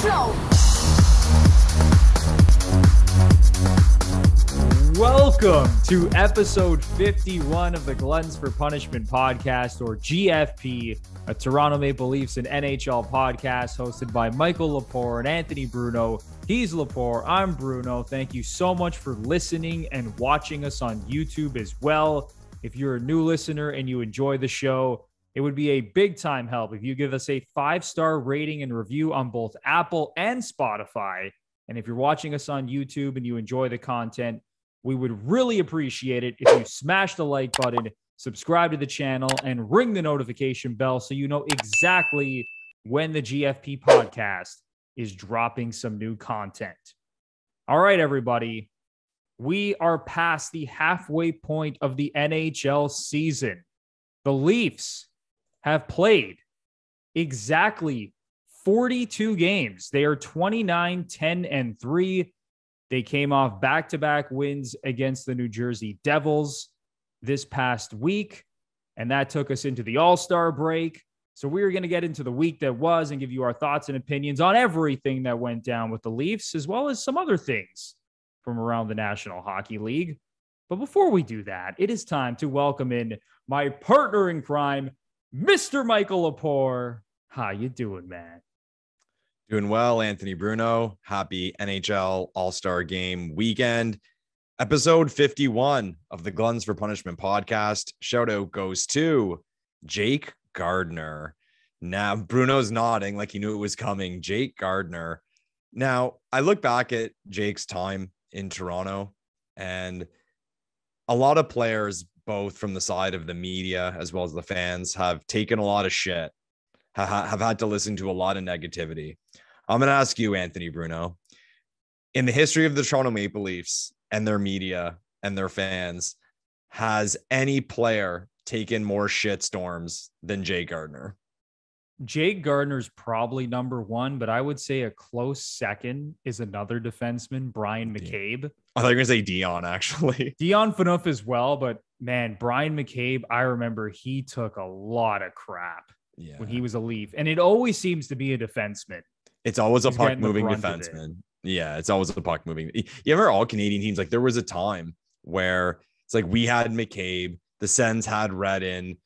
show. Welcome to episode 51 of the Gluttons For Punishment Podcast, or GFP, a Toronto Maple Leafs and NHL podcast hosted by Michael Lepore and Anthony Bruno. He's Lepore, I'm Bruno. Thank you so much for listening and watching us on YouTube as well. If you're a new listener and you enjoy the show, it would be a big time help if you give us a 5-star rating and review on both Apple and Spotify. And if you're watching us on YouTube and you enjoy the content, we would really appreciate it if you smash the like button, subscribe to the channel, and ring the notification bell so you know exactly when the GFP podcast is dropping some new content. All right, everybody. We are past the halfway point of the NHL season. The Leafs have played exactly 42 games. They are 29-10-3. They came off back-to-back wins against the New Jersey Devils this past week, and that took us into the All-Star break. So we're going to get into the week that was and give you our thoughts and opinions on everything that went down with the Leafs, as well as some other things from around the National Hockey League. But before we do that, it is time to welcome in my partner in crime, Mr. Michael Lepore. How you doing, man? Doing well, Anthony Bruno. Happy NHL All-Star Game weekend. Episode 51 of the Gluttons For Punishment Podcast. Shout out goes to Jake Gardiner. Now, Bruno's nodding like he knew it was coming. Jake Gardiner. Now, I look back at Jake's time in Toronto, and a lot of players, both from the side of the media as well as the fans, have taken a lot of shit, have had to listen to a lot of negativity. I'm going to ask you, Anthony Bruno, in the history of the Toronto Maple Leafs and their media and their fans, has any player taken more shitstorms than Jake Gardiner? Jake Gardner's probably number one, but I would say a close second is another defenseman, Bryan McCabe. I thought you were going to say Dion, actually. Dion Phaneuf as well, but man, Bryan McCabe, I remember he took a lot of crap when he was a Leaf, and it always seems to be a defenseman. It's always a puck-moving defenseman. Yeah, it's always a puck-moving. You ever all Canadian teams, like there was a time where it's like we had McCabe, the Sens had Redden,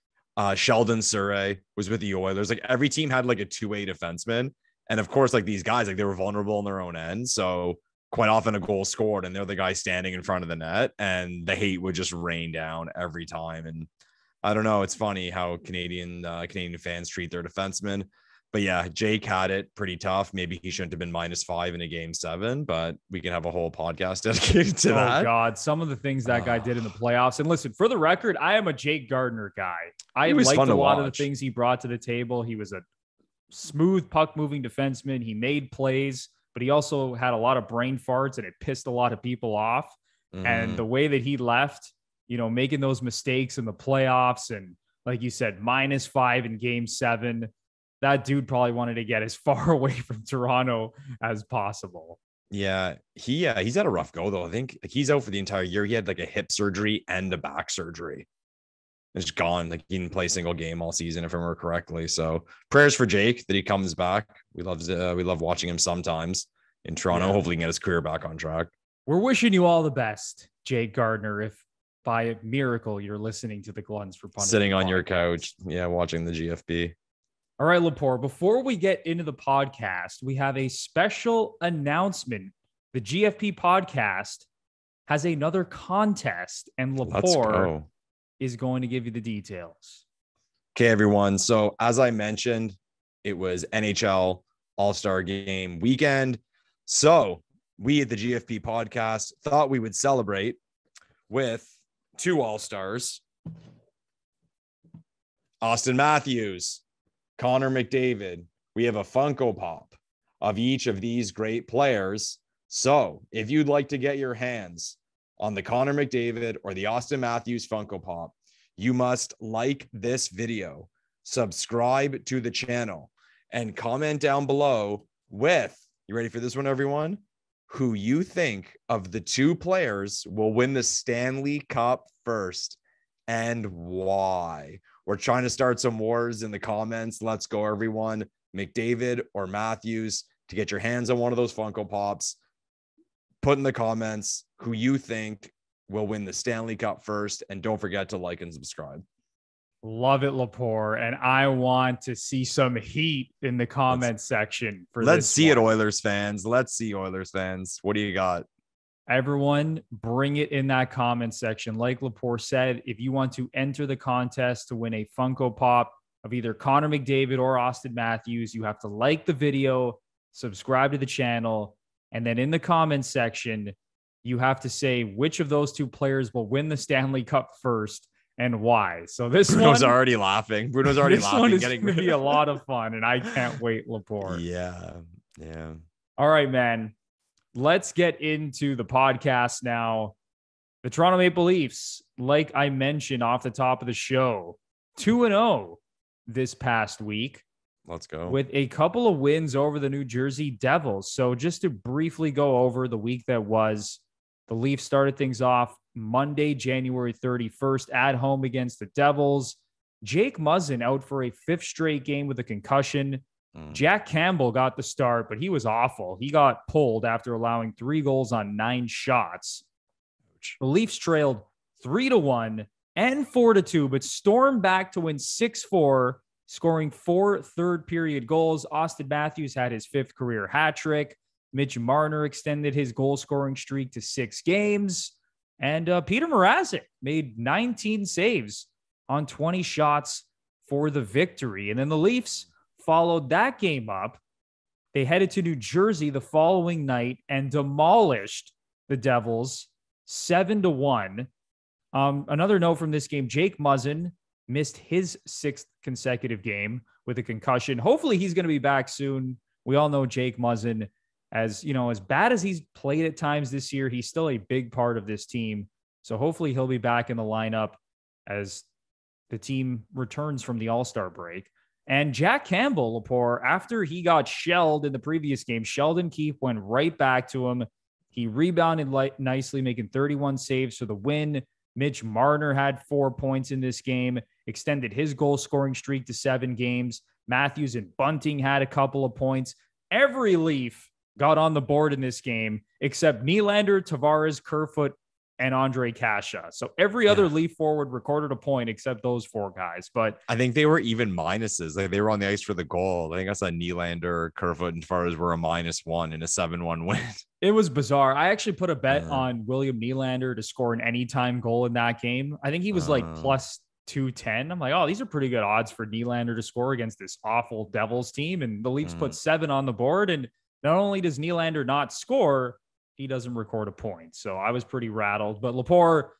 Sheldon Surrey was with the Oilers. Like every team had like a two-way defenseman. And of course, like these guys, like they were vulnerable in their own end. So quite often a goal scored and they're the guy standing in front of the net and the hate would just rain down every time. And I don't know. It's funny how Canadian fans treat their defensemen. But yeah, Jake had it pretty tough. Maybe he shouldn't have been -5 in a game 7, but we can have a whole podcast dedicated to that. Oh God, some of the things that guy did in the playoffs. And listen, for the record, I am a Jake Gardiner guy. I liked a lot of the things he brought to the table. He was a smooth puck-moving defenseman. He made plays, but he also had a lot of brain farts, and it pissed a lot of people off. And the way that he left, you know, making those mistakes in the playoffs, and like you said, -5 in game 7. That dude probably wanted to get as far away from Toronto as possible. Yeah, he's had a rough go though. I think like he's out for the entire year. He had like a hip surgery and a back surgery. It's gone. Like he didn't play a single game all season, if I remember correctly. So prayers for Jake that he comes back. We love watching him sometimes in Toronto. Hopefully he can get his career back on track. We're wishing you all the best, Jake Gardiner. If by a miracle you're listening to the Gluttons For Punishment sitting on podcast. your couch, watching the GFP. All right, Lepore, before we get into the podcast, we have a special announcement. The GFP podcast has another contest, and Lepore is going to give you the details. Okay, everyone. So as I mentioned, it was NHL All-Star Game weekend. So we at the GFP podcast thought we would celebrate with 2 All-Stars. Auston Matthews, Connor McDavid. We have a Funko Pop of each of these great players. So if you'd like to get your hands on the Connor McDavid or the Auston Matthews Funko Pop, you must like this video, subscribe to the channel, and comment down below with, you ready for this one, everyone? Who you think of the 2 players will win the Stanley Cup first and why. We're trying to start some wars in the comments. Let's go, everyone. McDavid or Matthews. to get your hands on one of those Funko Pops. Put in the comments who you think will win the Stanley Cup first. And don't forget to like and subscribe. Love it, Lepore. And I want to see some heat in the comment section for Let's this see one. it, Oilers fans. Let's see, Oilers fans. What do you got? Everyone, bring it in that comment section. Like Lepore said, if you want to enter the contest to win a Funko Pop of either Connor McDavid or Auston Matthews, you have to like the video, subscribe to the channel, and then in the comment section, you have to say which of those two players will win the Stanley Cup first and why. So this Bruno's one, already laughing. Bruno's already this laughing. one is going to be a lot of fun, and I can't wait, Lepore. Yeah. All right, man. Let's get into the podcast now. The Toronto Maple Leafs, like I mentioned off the top of the show, 2-0 this past week. Let's go. With a couple of wins over the New Jersey Devils. So just to briefly go over the week that was, the Leafs started things off Monday, January 31st at home against the Devils. Jake Muzzin out for a fifth straight game with a concussion. Jack Campbell got the start, but he was awful. He got pulled after allowing 3 goals on 9 shots. The Leafs trailed 3-1 and 4-2, but stormed back to win 6-4, scoring 4 third-period goals. Auston Matthews had his 5th career hat trick. Mitch Marner extended his goal-scoring streak to 6 games. And Peter Mrazek made 19 saves on 20 shots for the victory. And then the Leafs followed that game up. They headed to New Jersey the following night and demolished the Devils 7-1. Another note from this game, Jake Muzzin missed his 6th consecutive game with a concussion. Hopefully he's going to be back soon. We all know Jake Muzzin, as bad as he's played at times this year, he's still a big part of this team. So hopefully he'll be back in the lineup as the team returns from the All-Star break. And Jack Campbell, Lepore, after he got shelled in the previous game, Sheldon Keefe went right back to him. He rebounded nicely, making 31 saves for the win. Mitch Marner had 4 points in this game, extended his goal scoring streak to 7 games. Matthews and Bunting had a couple of points. Every Leaf got on the board in this game except Nylander, Tavares, Kerfoot, and Andre Kasha. So every other Leaf forward recorded a point except those 4 guys. But I think they were even minuses. Like they were on the ice for the goal. I think I saw Nylander, Kerfoot, and Tavares were a -1 in a 7-1 win. It was bizarre. I actually put a bet on William Nylander to score an anytime goal in that game. I think he was like plus 210. I'm like, oh, these are pretty good odds for Nylander to score against this awful Devils team. And the Leafs put 7 on the board. And not only does Nylander not score, he doesn't record a point. So I was pretty rattled. But Lepore,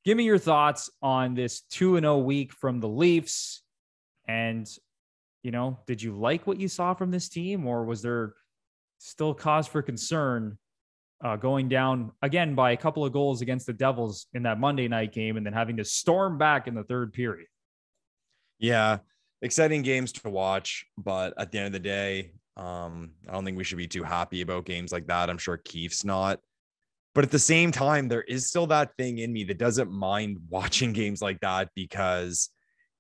give me your thoughts on this 2-0 week from the Leafs. And, did you like what you saw from this team, or was there still cause for concern going down again by a couple of goals against the Devils in that Monday night game and then having to storm back in the third period? Yeah, exciting games to watch. But at the end of the day, I don't think we should be too happy about games like that. I'm sure Keefe's not. But at the same time, there is still that thing in me that doesn't mind watching games like that because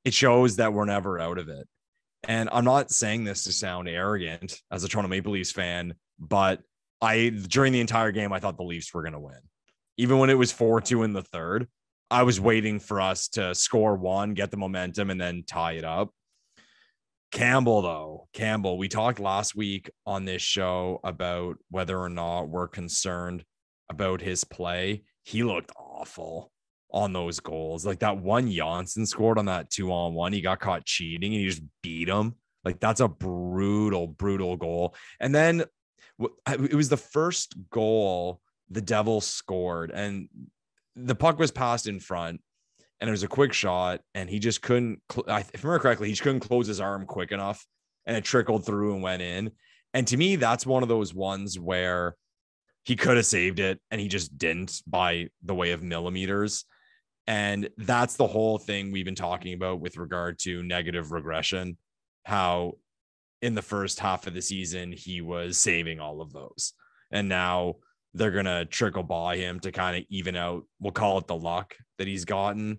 it shows that we're never out of it. And I'm not saying this to sound arrogant as a Toronto Maple Leafs fan, but during the entire game, I thought the Leafs were going to win. Even when it was 4-2 in the third, I was waiting for us to score 1, get the momentum, and then tie it up. Campbell, we talked last week on this show about whether or not we're concerned about his play. He looked awful on those goals. Like that one Janssen scored on that 2-on-1. He got caught cheating and he just beat him. Like that's a brutal goal. And then it was the first goal the Devils scored and the puck was passed in front. And it was a quick shot, and he just couldn't, if I remember correctly, he just couldn't close his arm quick enough, and it trickled through and went in. And to me, that's one of those ones where he could have saved it, and he just didn't by the way of millimeters. And that's the whole thing we've been talking about with regard to negative regression, how in the first half of the season, he was saving all of those. And now they're going to trickle by him to kind of even out, we'll call it the luck that he's gotten.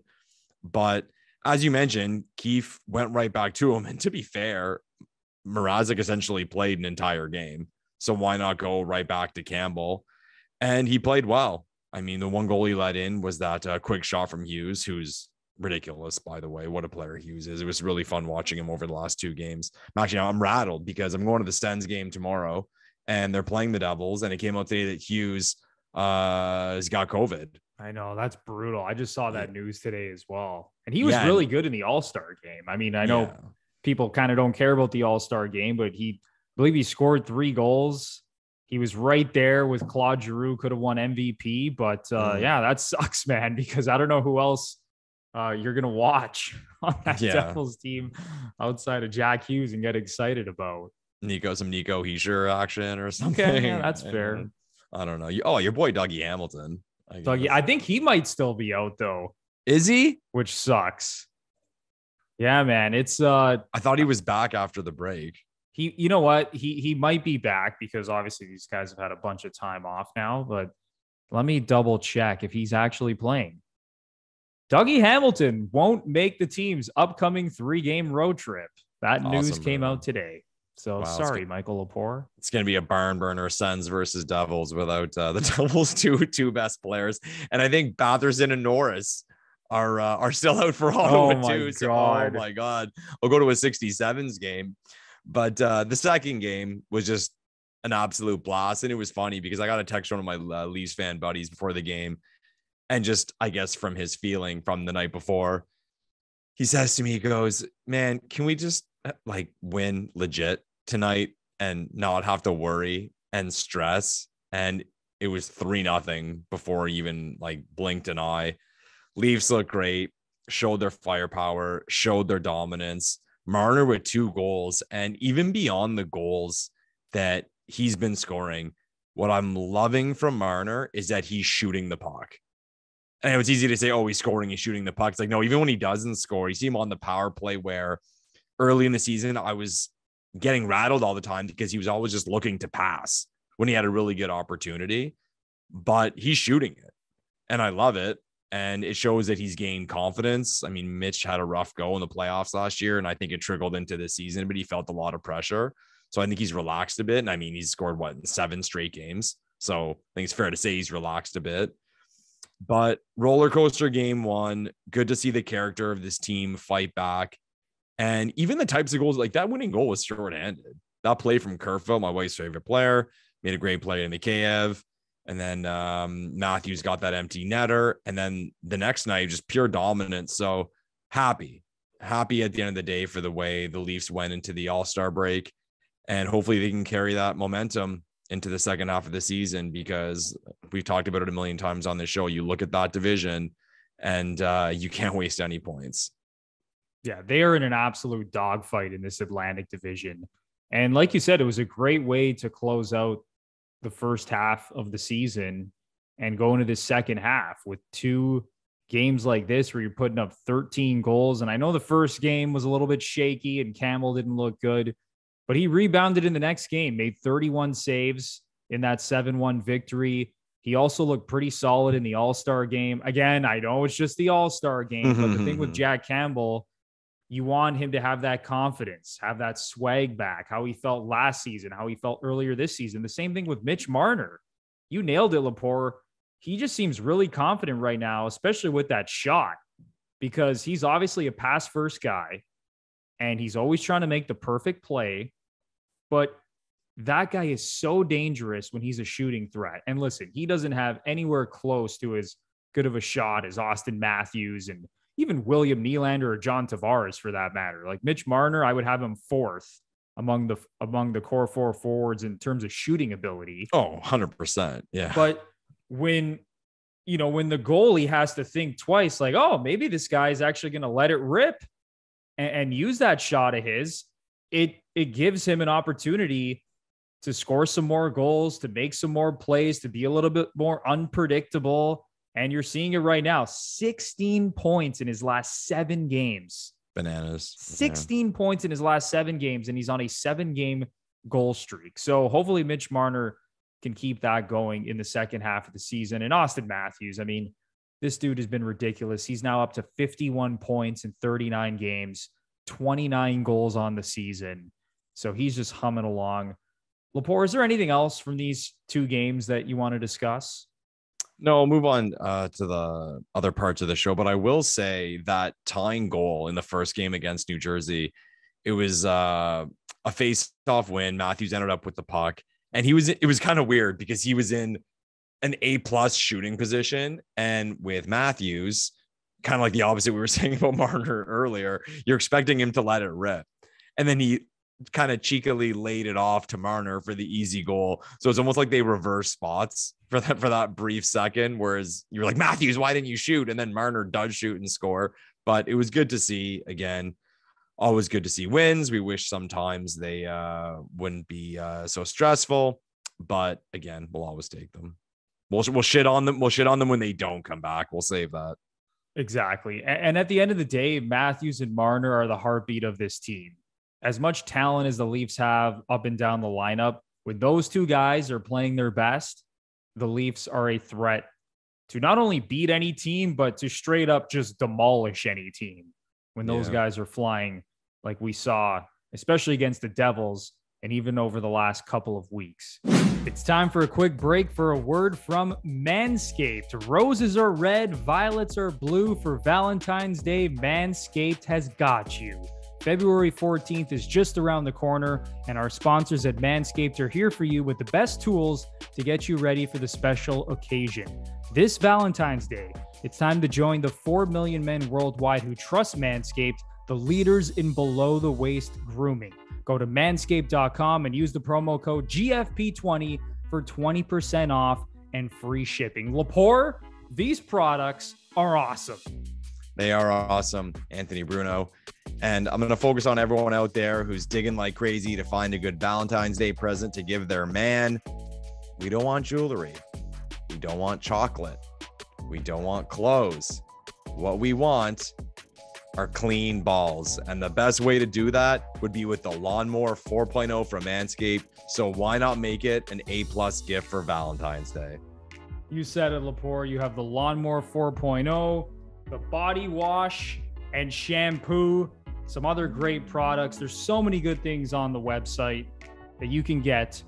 But as you mentioned, Keefe went right back to him. And to be fair, Mrazek essentially played an entire game. So why not go right back to Campbell? And he played well. I mean, the one goal he let in was that quick shot from Hughes, who's ridiculous, by the way. What a player Hughes is. It was really fun watching him over the last 2 games. Actually, I'm rattled because I'm going to the Sens game tomorrow and they're playing the Devils. And it came out today that Hughes has got COVID. I know, that's brutal. I just saw that news today as well. And he was really good in the All-Star game. I mean, I know people kind of don't care about the All-Star game, but I believe he scored 3 goals. He was right there with Claude Giroux, could have won MVP. But that sucks, man, because I don't know who else you're going to watch on that Devils team outside of Jack Hughes and get excited about. Some Nico Hischier action or something. Okay, yeah, that's fair. I don't know. Your boy Dougie Hamilton. I think he might still be out though. Is he? Which sucks. Yeah, man. It's I thought he was back after the break. You know what? He might be back because obviously these guys have had a bunch of time off now, but let me double check if he's actually playing. Dougie Hamilton won't make the team's upcoming 3-game road trip. That news came out today. So sorry, Michael Lepore. It's going to be a barn burner, Sens versus Devils without the Devils' two best players. And I think Batherson and Norris are still out for Ottawa too. So, oh my God. I'll go to a 67s game. But the second game was just an absolute blast. And it was funny because I got a text from one of my Leafs fan buddies before the game. And just, I guess, from his feeling from the night before, he says to me, he goes, man, can we just win legit tonight and not have to worry and stress? And it was 3-0 before even blinked an eye. Leafs look great, showed their firepower, showed their dominance. Marner with 2 goals, and even beyond the goals that he's been scoring, what I'm loving from Marner is that he's shooting the puck. And it's easy to say, oh, he's scoring, he's shooting the puck. It's like, no, even when he doesn't score, you see him on the power play where early in the season, I was getting rattled all the time because he was always just looking to pass when he had a really good opportunity, but he's shooting it. And I love it. And it shows that he's gained confidence. I mean, Mitch had a rough go in the playoffs last year, and I think it trickled into this season, but he felt a lot of pressure. So I think he's relaxed a bit. And I mean, he's scored in 7 straight games. So I think it's fair to say he's relaxed a bit. But roller coaster game 1, good to see the character of this team fight back. And even the types of goals, like that winning goal was shorthanded. That play from Kerfoot, my wife's favorite player, made a great play in the Mikheyev. And then Matthews got that empty netter. And then the next night, just pure dominance. So happy at the end of the day for the way the Leafs went into the All-Star break. And hopefully they can carry that momentum into the second half of the season, because we've talked about it a million times on this show. You look at that division and you can't waste any points. Yeah, they are in an absolute dogfight in this Atlantic Division. And like you said, it was a great way to close out the first half of the season and go into the second half with 2 games like this where you're putting up 13 goals. And I know the first game was a little bit shaky and Campbell didn't look good, but he rebounded in the next game, made 31 saves in that 7-1 victory. He also looked pretty solid in the All-Star game. Again, I know it's just the All-Star game, but the thing with Jack Campbell, you want him to have that confidence, have that swag back, how he felt last season, how he felt earlier this season. The same thing with Mitch Marner. You nailed it, Lepore. He just seems really confident right now, especially with that shot, because he's obviously a pass-first guy, and he's always trying to make the perfect play. But that guy is so dangerous when he's a shooting threat. And listen, he doesn't have anywhere close to as good of a shot as Auston Matthews and even William Nylander or John Tavares for that matter. Like Mitch Marner, I would have him 4th among the core 4 forwards in terms of shooting ability. Oh, 100%. Yeah. But when the goalie has to think twice, like, oh, maybe this guy is actually going to let it rip and use that shot of his, it gives him an opportunity to score some more goals, to make some more plays, to be a little bit more unpredictable. And you're seeing it right now. 16 points in his last 7 games. Bananas. 16 points in his last 7 games, and he's on a 7-game goal streak. So hopefully Mitch Marner can keep that going in the second half of the season. And Auston Matthews, I mean, this dude has been ridiculous. He's now up to 51 points in 39 games, 29 goals on the season. So he's just humming along. Lepore, is there anything else from these two games that you want to discuss? No, I'll move on to the other parts of the show, but I will say that tying goal in the first game against New Jersey, it was a face-off win. Matthews ended up with the puck, and it was kind of weird because he was in an A+ shooting position, and with Matthews, kind of like the opposite we were saying about Marner earlier, you're expecting him to let it rip, and then he kind of cheekily laid it off to Marner for the easy goal. So it's almost like they reverse spots for that brief second, whereas you're like, Matthews, why didn't you shoot? And then Marner does shoot and score. But it was good to see. Again, always good to see wins. We wish sometimes they wouldn't be so stressful, but again, we'll always take them. We'll shit on them. We'll shit on them when they don't come back. We'll save that. Exactly. And at the end of the day, Matthews and Marner are the heartbeat of this team. As much talent as the Leafs have up and down the lineup, when those two guys are playing their best, the Leafs are a threat to not only beat any team, but to straight up just demolish any team when those guys are flying like we saw, especially against the Devils and even over the last couple of weeks. It's time for a quick break for a word from MANSCAPED. Roses are red, violets are blue. For Valentine's Day, MANSCAPED has got you. February 14th is just around the corner, and our sponsors at MANSCAPED are here for you with the best tools to get you ready for the special occasion. This Valentine's Day, it's time to join the 4 million men worldwide who trust MANSCAPED, the leaders in below-the-waist grooming. Go to manscaped.com and use the promo code GFP20 for 20% off and free shipping. Lepore, these products are awesome. They are awesome, Anthony Bruno. And I'm going to focus on everyone out there who's digging like crazy to find a good Valentine's Day present to give their man. We don't want jewelry. We don't want chocolate. We don't want clothes. What we want are clean balls. And the best way to do that would be with the Lawnmower 4.0 from Manscaped. So why not make it an A+ gift for Valentine's Day? You said it, Lepore. You have the Lawnmower 4.0, the body wash and shampoo, some other great products. There's so many good things on the website that you can get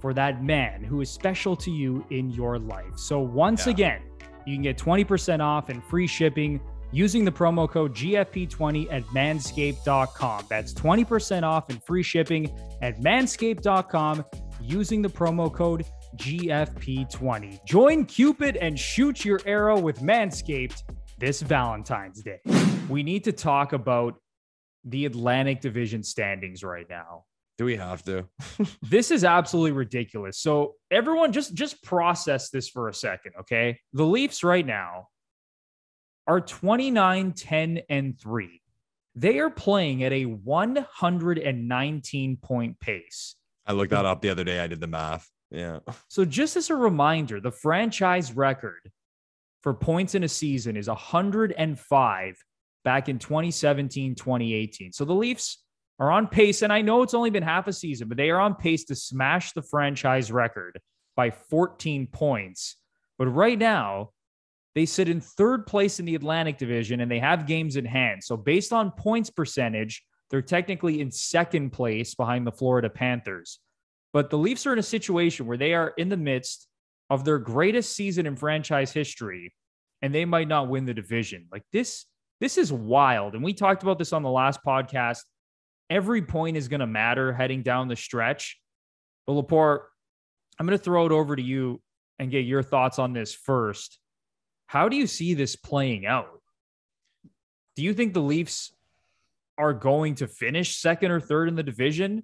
for that man who is special to you in your life. So once again, you can get 20% off and free shipping using the promo code GFP20 at manscaped.com. That's 20% off and free shipping at manscaped.com using the promo code GFP20. Join Cupid and shoot your arrow with Manscaped this Valentine's Day. We need to talk about the Atlantic Division standings right now. Do we have to? This is absolutely ridiculous. So everyone just process this for a second, okay? The Leafs right now are 29, 10, and 3. They are playing at a 119-point pace. I looked that up the other day. I did the math. Yeah. So just as a reminder, the franchise record for points in a season is 105 back in 2017, 2018. So the Leafs are on pace, and I know it's only been half a season, but they are on pace to smash the franchise record by 14 points. But right now, they sit in third place in the Atlantic Division, and they have games in hand. So based on points percentage, they're technically in second place behind the Florida Panthers. But the Leafs are in a situation where they are in the midst of their greatest season in franchise history, and they might not win the division. Like this is wild. And we talked about this on the last podcast. Every point is going to matter heading down the stretch. But Lepore, I'm going to throw it over to you and get your thoughts on this first. How do you see this playing out? Do you think the Leafs are going to finish second or third in the division,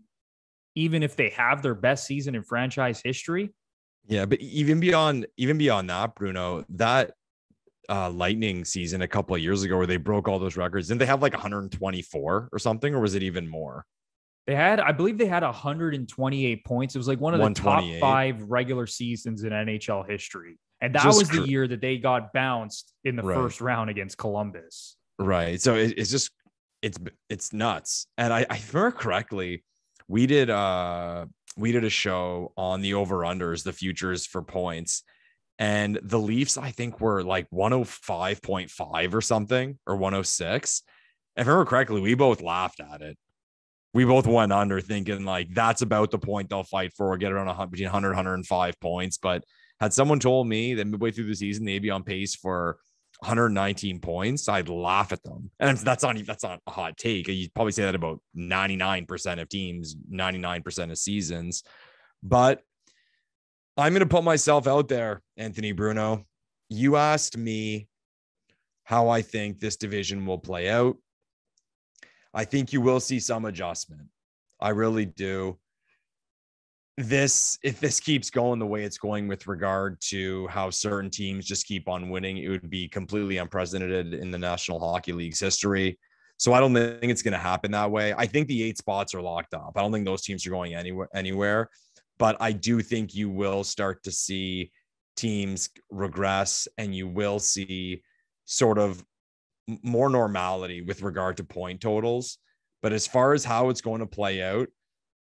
even if they have their best season in franchise history? Yeah, but even beyond that, Bruno, that Lightning season a couple of years ago where they broke all those records, didn't they have like 124 or something, or was it even more? I believe they had 128 points. It was like one of the top 5 regular seasons in NHL history. And that was the year that they got bounced in the first round against Columbus. Right. So it's nuts. And I remember correctly, we did a show on the over-unders, the futures for points. And the Leafs, I think, were like 105.5 or something, or 106. If I remember correctly, we both laughed at it. we both went under thinking like that's about the point they'll fight for, get around between 100, 105 points. But had someone told me that midway through the season, they'd be on pace for 119 points, I'd laugh at them. And that's not a hot take. You'd probably say that about 99% of teams, 99% of seasons. But I'm going to put myself out there, Anthony Bruno. You asked me how I think this division will play out. I think you will see some adjustment. I really do. If this keeps going the way it's going with regard to how certain teams just keep on winning, it would be completely unprecedented in the National Hockey League's history. So I don't think it's going to happen that way. I think the 8 spots are locked up. I don't think those teams are going anywhere. But I do think you will start to see teams regress, and you will see sort of more normality with regard to point totals. But as far as how it's going to play out,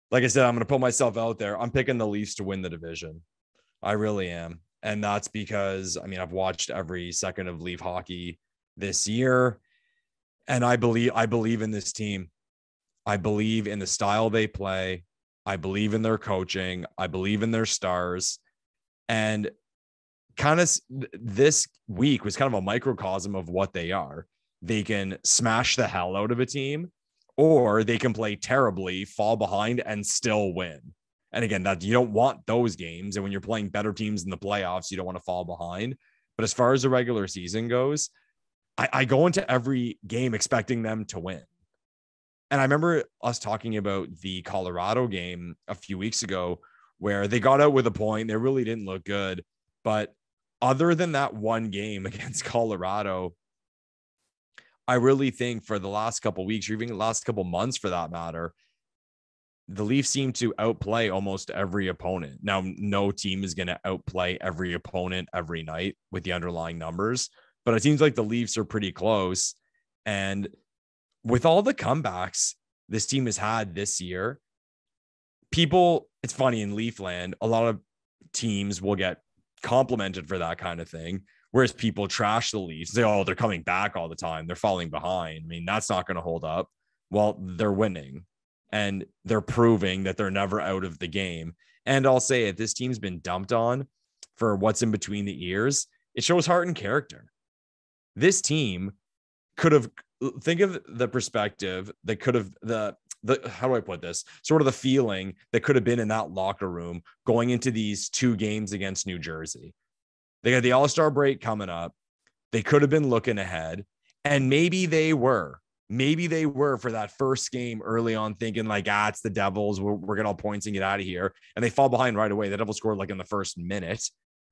like I said, I'm going to put myself out there. I'm picking the Leafs to win the division. I really am. And that's because, I've watched every second of Leaf hockey this year, and I believe in this team. I believe in the style they play. I believe in their coaching. I believe in their stars. And kind of this week was kind of a microcosm of what they are. They can smash the hell out of a team, or they can play terribly, fall behind, and still win. And again, that you don't want those games. And when you're playing better teams in the playoffs, you don't want to fall behind. But as far as the regular season goes, I go into every game expecting them to win. And I remember us talking about the Colorado game a few weeks ago where they got out with a point. They really didn't look good. But other than that one game against Colorado, I really think for the last couple of weeks, or even the last couple of months for that matter, the Leafs seem to outplay almost every opponent. Now, no team is going to outplay every opponent every night with the underlying numbers, but it seems like the Leafs are pretty close. And with all the comebacks this team has had this year, it's funny in Leafland, a lot of teams will get complimented for that kind of thing. Whereas people trash the Leafs, they're coming back all the time. They're falling behind. That's not going to hold up. Well, they're winning and they're proving that they're never out of the game. And I'll say it, this team's been dumped on for what's in between the ears. It shows heart and character. This team could have, think of the perspective that could have how do I put this? Sort of the feeling that could have been in that locker room going into these 2 games against New Jersey. They got the All-Star break coming up. They could have been looking ahead, and maybe they were for that first game early on thinking like, it's the Devils. We're getting all points and get out of here. And they fall behind right away. The Devils scored like in the first minute,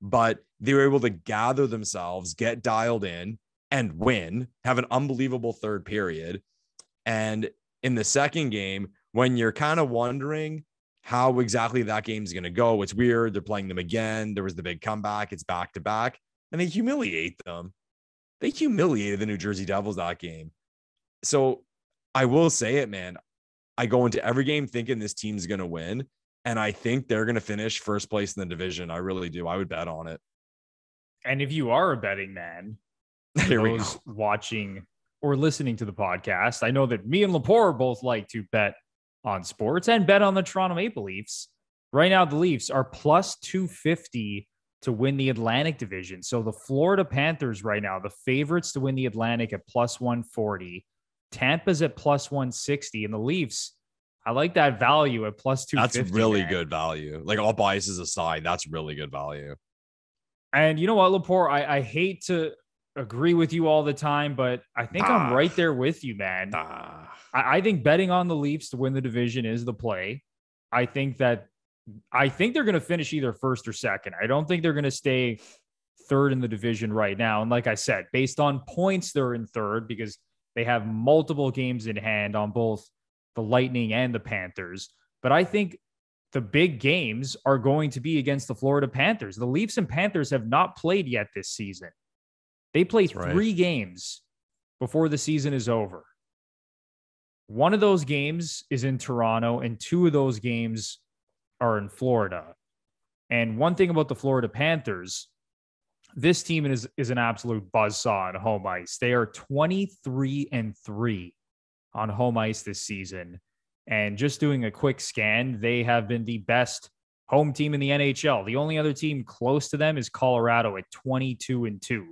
but they were able to gather themselves, get dialed in, and win, have an unbelievable third period. And in the second game, when you're kind of wondering how exactly that game's going to go, it's weird. They're playing them again. There was the big comeback. It's back to back, and they humiliate them. They humiliated the New Jersey Devils that game. So I will say it, man. I go into every game thinking this team's going to win, and I think they're going to finish first place in the division. I really do. I would bet on it. And if you are a betting man, those watching or listening to the podcast, I know that me and Lepore both like to bet on sports and bet on the Toronto Maple Leafs. Right now, the Leafs are plus 250 to win the Atlantic Division. So the Florida Panthers right now, the favorites to win the Atlantic at plus 140. Tampa's at plus 160. And the Leafs, I like that value at plus 250. That's really good value. Like, all biases aside, that's really good value. And you know what, Lepore, I hate to agree with you all the time, but I think I'm right there with you, man. I think betting on the Leafs to win the division is the play. I think they're going to finish either first or second. I don't think they're going to stay third in the division right now. And like I said, based on points, they're in third because they have multiple games in hand on both the Lightning and the Panthers. But I think the big games are going to be against the Florida Panthers. The Leafs and Panthers have not played yet this season. They play 3 games before the season is over. One of those games is in Toronto, and 2 of those games are in Florida. And one thing about the Florida Panthers, this team is an absolute buzzsaw on home ice. They are 23-3 on home ice this season. And just doing a quick scan, they have been the best home team in the NHL. The only other team close to them is Colorado at 22-2.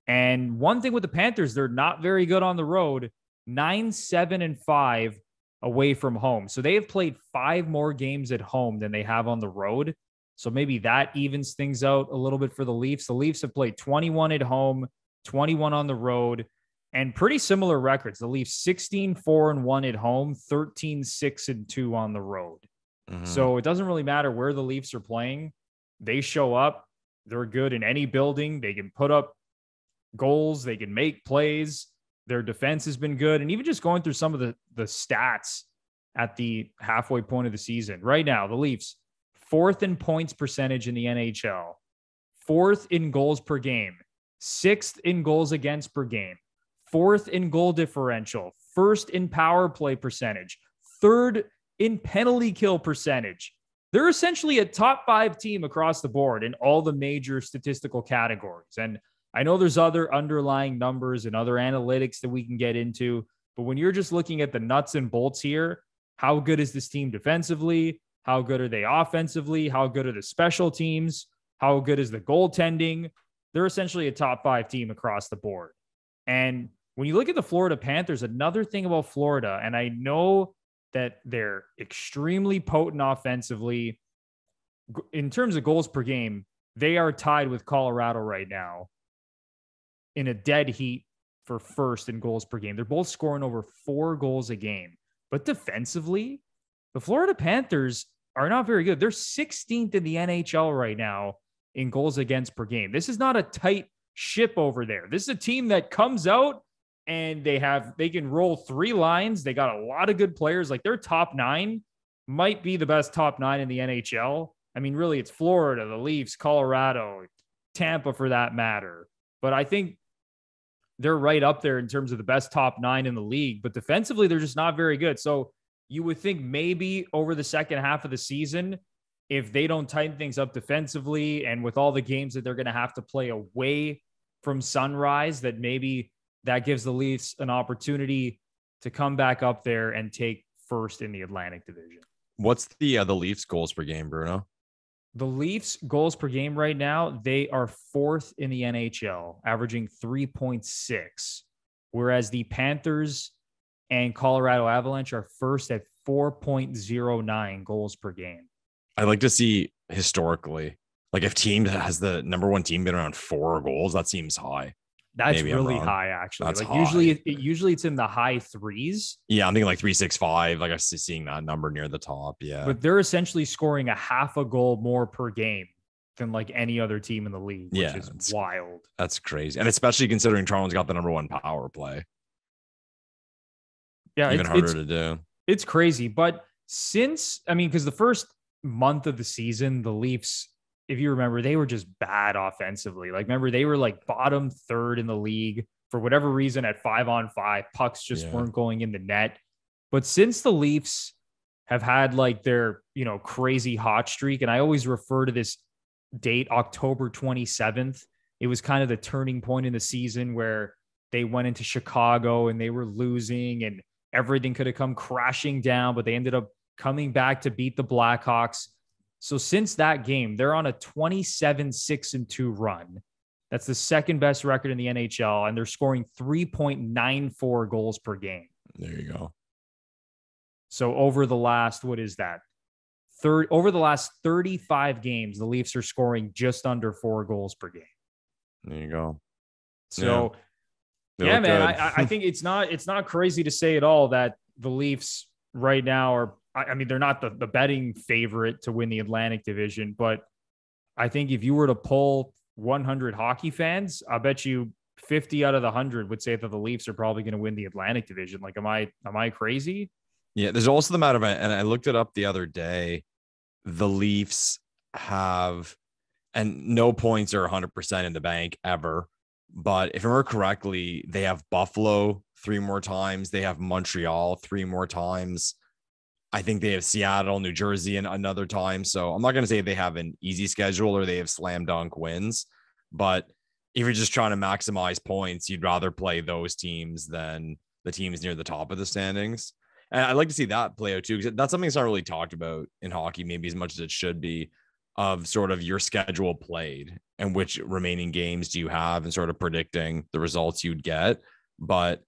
And one thing with the Panthers, they're not very good on the road, 9-7-5 away from home. So they have played 5 more games at home than they have on the road. So maybe that evens things out a little bit for the Leafs. The Leafs have played 21 at home, 21 on the road, and pretty similar records. The Leafs 16-4-1 at home, 13-6-2 on the road. Mm-hmm. So it doesn't really matter where the Leafs are playing. They show up. They're good in any building. They can put up goals. They can make plays. Their defense has been good. And even just going through some of the stats at the halfway point of the season. Right now, the Leafs, 4th in points percentage in the NHL, 4th in goals per game, 6th in goals against per game, 4th in goal differential, 1st in power play percentage, 3rd in penalty kill percentage. They're essentially a top 5 team across the board in all the major statistical categories. And I know there's other underlying numbers and other analytics that we can get into, but when you're just looking at the nuts and bolts here, how good is this team defensively? How good are they offensively? How good are the special teams? How good is the goaltending? They're essentially a top 5 team across the board. And when you look at the Florida Panthers, another thing about Florida, and I know that they're extremely potent offensively. In terms of goals per game, they are tied with Colorado right now in a dead heat for 1st in goals per game. They're both scoring over 4 goals a game. But defensively, the Florida Panthers are not very good. They're 16th in the NHL right now in goals against per game. This is not a tight ship over there. This is a team that comes out and they can roll 3 lines. They got a lot of good players. Like their top 9 might be the best top 9 in the NHL. I mean, really, it's Florida, the Leafs, Colorado, Tampa for that matter. But I think they're right up there in terms of the best top 9 in the league. But defensively, they're just not very good. So you would think maybe over the second half of the season, if they don't tighten things up defensively and with all the games that they're going to have to play away from Sunrise, that maybe that gives the Leafs an opportunity to come back up there and take 1st in the Atlantic Division. What's the Leafs goals per game, Bruno? The Leafs goals per game right now, they are 4th in the NHL, averaging 3.6, whereas the Panthers and Colorado Avalanche are 1st at 4.09 goals per game. I'd like to see historically, like if team has the number 1 team been around 4 goals, that seems high. That's maybe really high, actually. That's like high. Usually it's in the high 3s. Yeah, I'm thinking like 3.65. Like I'm seeing that number near the top. Yeah, but they're essentially scoring a half a goal more per game than like any other team in the league, which is wild. That's crazy, and especially considering Toronto's got the number 1 power play. Yeah, even harder to do. It's crazy, but because the first month of the season, the Leafs, if you remember, they were just bad offensively. Like, remember, they were like bottom 3rd in the league for whatever reason at 5-on-5. Pucks just weren't going in the net. But since the Leafs have had like their, crazy hot streak, and I always refer to this date, October 27th, it was kind of the turning point in the season where they went into Chicago and they were losing and everything could have come crashing down, but they ended up coming back to beat the Blackhawks. So since that game, they're on a 27-6-2 run. That's the 2nd best record in the NHL, and they're scoring 3.94 goals per game. There you go. So over the last, over the last 35 games, the Leafs are scoring just under 4 goals per game. There you go. So yeah, man, I think it's not crazy to say at all that the Leafs right now are, they're not the betting favorite to win the Atlantic Division, but I think if you were to poll 100 hockey fans, I bet you 50 out of the 100 would say that the Leafs are probably going to win the Atlantic Division. Like, am I crazy? Yeah, there's also the matter of, and I looked it up the other day, the Leafs have, and no points are 100% in the bank ever, but if I remember correctly, they have Buffalo 3 more times. They have Montreal 3 more times. I think they have Seattle, New Jersey, and another time. So I'm not going to say they have an easy schedule or they have slam dunk wins, but if you're just trying to maximize points, you'd rather play those teams than the teams near the top of the standings. And I'd like to see that play out too, because that's something that's not really talked about in hockey, maybe as much as it should be, of sort of your schedule played and which remaining games do you have and sort of predicting the results you'd get. But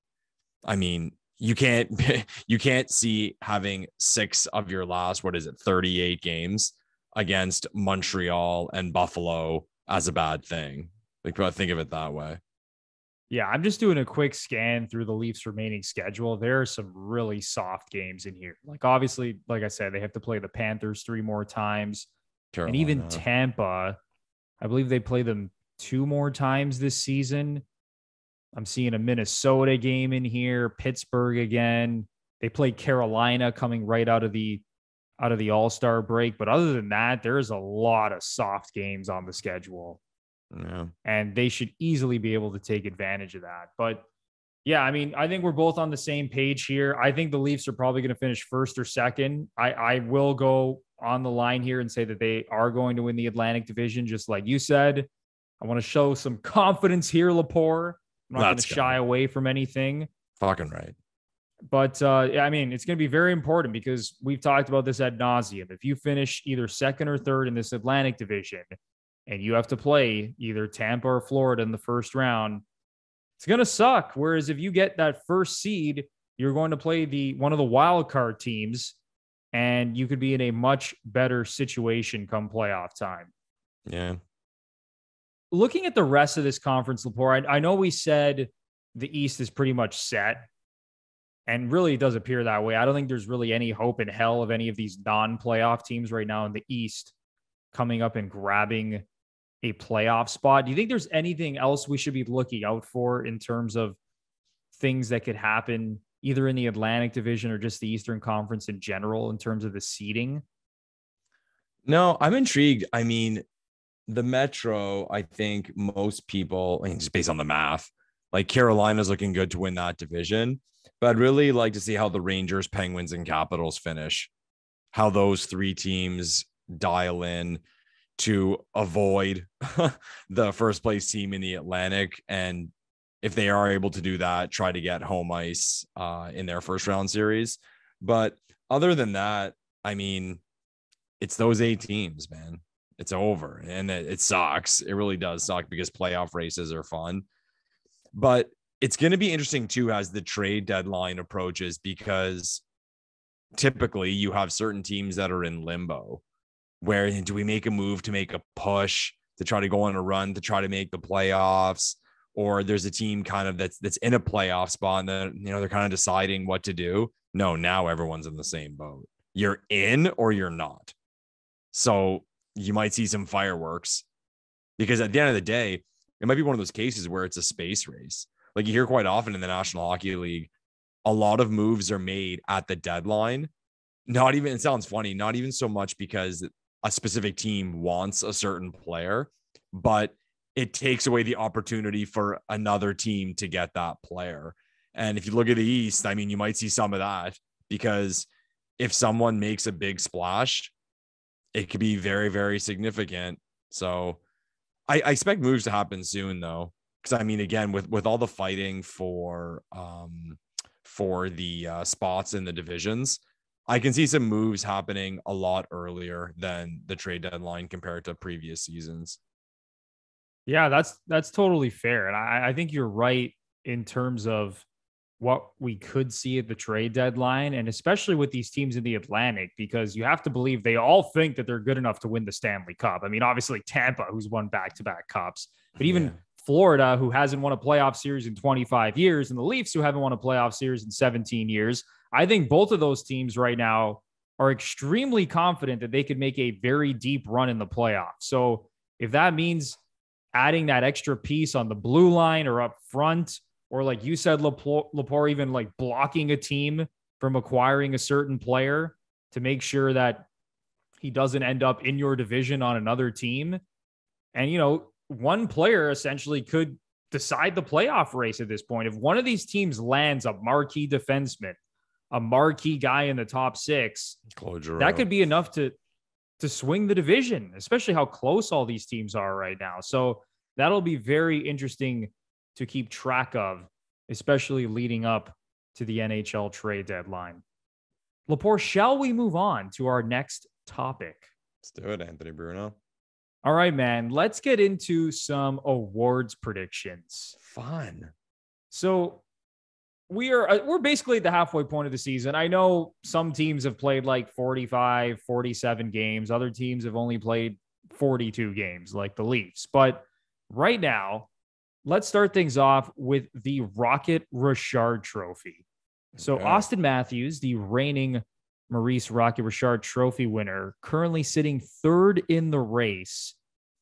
I mean, you can't see having 6 of your last, 38 games against Montreal and Buffalo as a bad thing. Like, think of it that way. Yeah, I'm just doing a quick scan through the Leafs' remaining schedule. There are some really soft games in here. Like, obviously, like I said, they have to play the Panthers 3 more times. Carolina. And even Tampa, I believe they play them 2 more times this season. I'm seeing a Minnesota game in here, Pittsburgh again. They play Carolina coming right out of the All-Star break. But other than that, there's a lot of soft games on the schedule. Yeah. And they should easily be able to take advantage of that. But yeah, I mean, I think we're both on the same page here. I think the Leafs are probably going to finish first or second. I will go on the line here and say that they are going to win the Atlantic Division, just like you said. I want to show some confidence here, Lepore. I'm not going to shy away from anything. Fucking right. But I mean, it's going to be very important because we've talked about this ad nauseum. If you finish either second or third in this Atlantic Division, and you have to play either Tampa or Florida in the first round, it's going to suck. Whereas if you get that first seed, you're going to play one of the wild card teams, and you could be in a much better situation come playoff time. Yeah. Looking at the rest of this conference, Lepore, I know we said the East is pretty much set, and really it does appear that way. I don't think there's really any hope in hell of any of these non-playoff teams right now in the East coming up and grabbing a playoff spot. Do you think there's anything else we should be looking out for in terms of things that could happen either in the Atlantic Division or just the Eastern Conference in general in terms of the seeding? No, I'm intrigued. I mean, the Metro, I think most people, just based on the math, like Carolina's looking good to win that division. But I'd really like to see how the Rangers, Penguins, and Capitals finish, how those 3 teams dial in to avoid the first place team in the Atlantic. And if they are able to do that, try to get home ice in their first round series. But other than that, I mean, it's those 8 teams, man. It's over. And it sucks. It really does suck because playoff races are fun. But it's going to be interesting too as the trade deadline approaches, because typically you have certain teams that are in limbo. Where do we make a move to make a push to try to go on a run to try to make the playoffs? Or there's a team kind of that's in a playoff spot and then, they're kind of deciding what to do. No, now everyone's in the same boat. You're in or you're not. So you might see some fireworks, because at the end of the day, it might be one of those cases where it's a space race. Like you hear quite often in the National Hockey League, a lot of moves are made at the deadline. Not even, it sounds funny, not even so much because a specific team wants a certain player, but it takes away the opportunity for another team to get that player. And if you look at the East, I mean, you might see some of that, because if someone makes a big splash, it could be very, very significant. So I expect moves to happen soon, though. Because I mean, again, with all the fighting for the spots in the divisions, I can see some moves happening a lot earlier than the trade deadline compared to previous seasons. Yeah, that's totally fair. And I think you're right in terms of what we could see at the trade deadline, and especially with these teams in the Atlantic, because you have to believe they all think that they're good enough to win the Stanley Cup. I mean, obviously Tampa, who's won back-to-back cups, but even Florida, who hasn't won a playoff series in 25 years, and the Leafs, who haven't won a playoff series in 17 years. I think both of those teams right now are extremely confident that they could make a very deep run in the playoffs. So if that means adding that extra piece on the blue line or up front, or like you said, Lepore, even like blocking a team from acquiring a certain player to make sure that he doesn't end up in your division on another team. And, one player essentially could decide the playoff race at this point. If one of these teams lands a marquee defenseman, a marquee guy in the top 6, that could be enough to swing the division, especially how close all these teams are right now. So that'll be very interesting to keep track of, especially leading up to the NHL trade deadline. Lepore, shall we move on to our next topic? Let's do it, Anthony Bruno. All right, man. Let's get into some awards predictions. Fun. So we're basically at the halfway point of the season. I know some teams have played like 45, 47 games. Other teams have only played 42 games, like the Leafs. But right now, let's start things off with the Rocket Richard Trophy. So Auston Matthews, the reigning Maurice Rocket Richard Trophy winner, currently sitting third in the race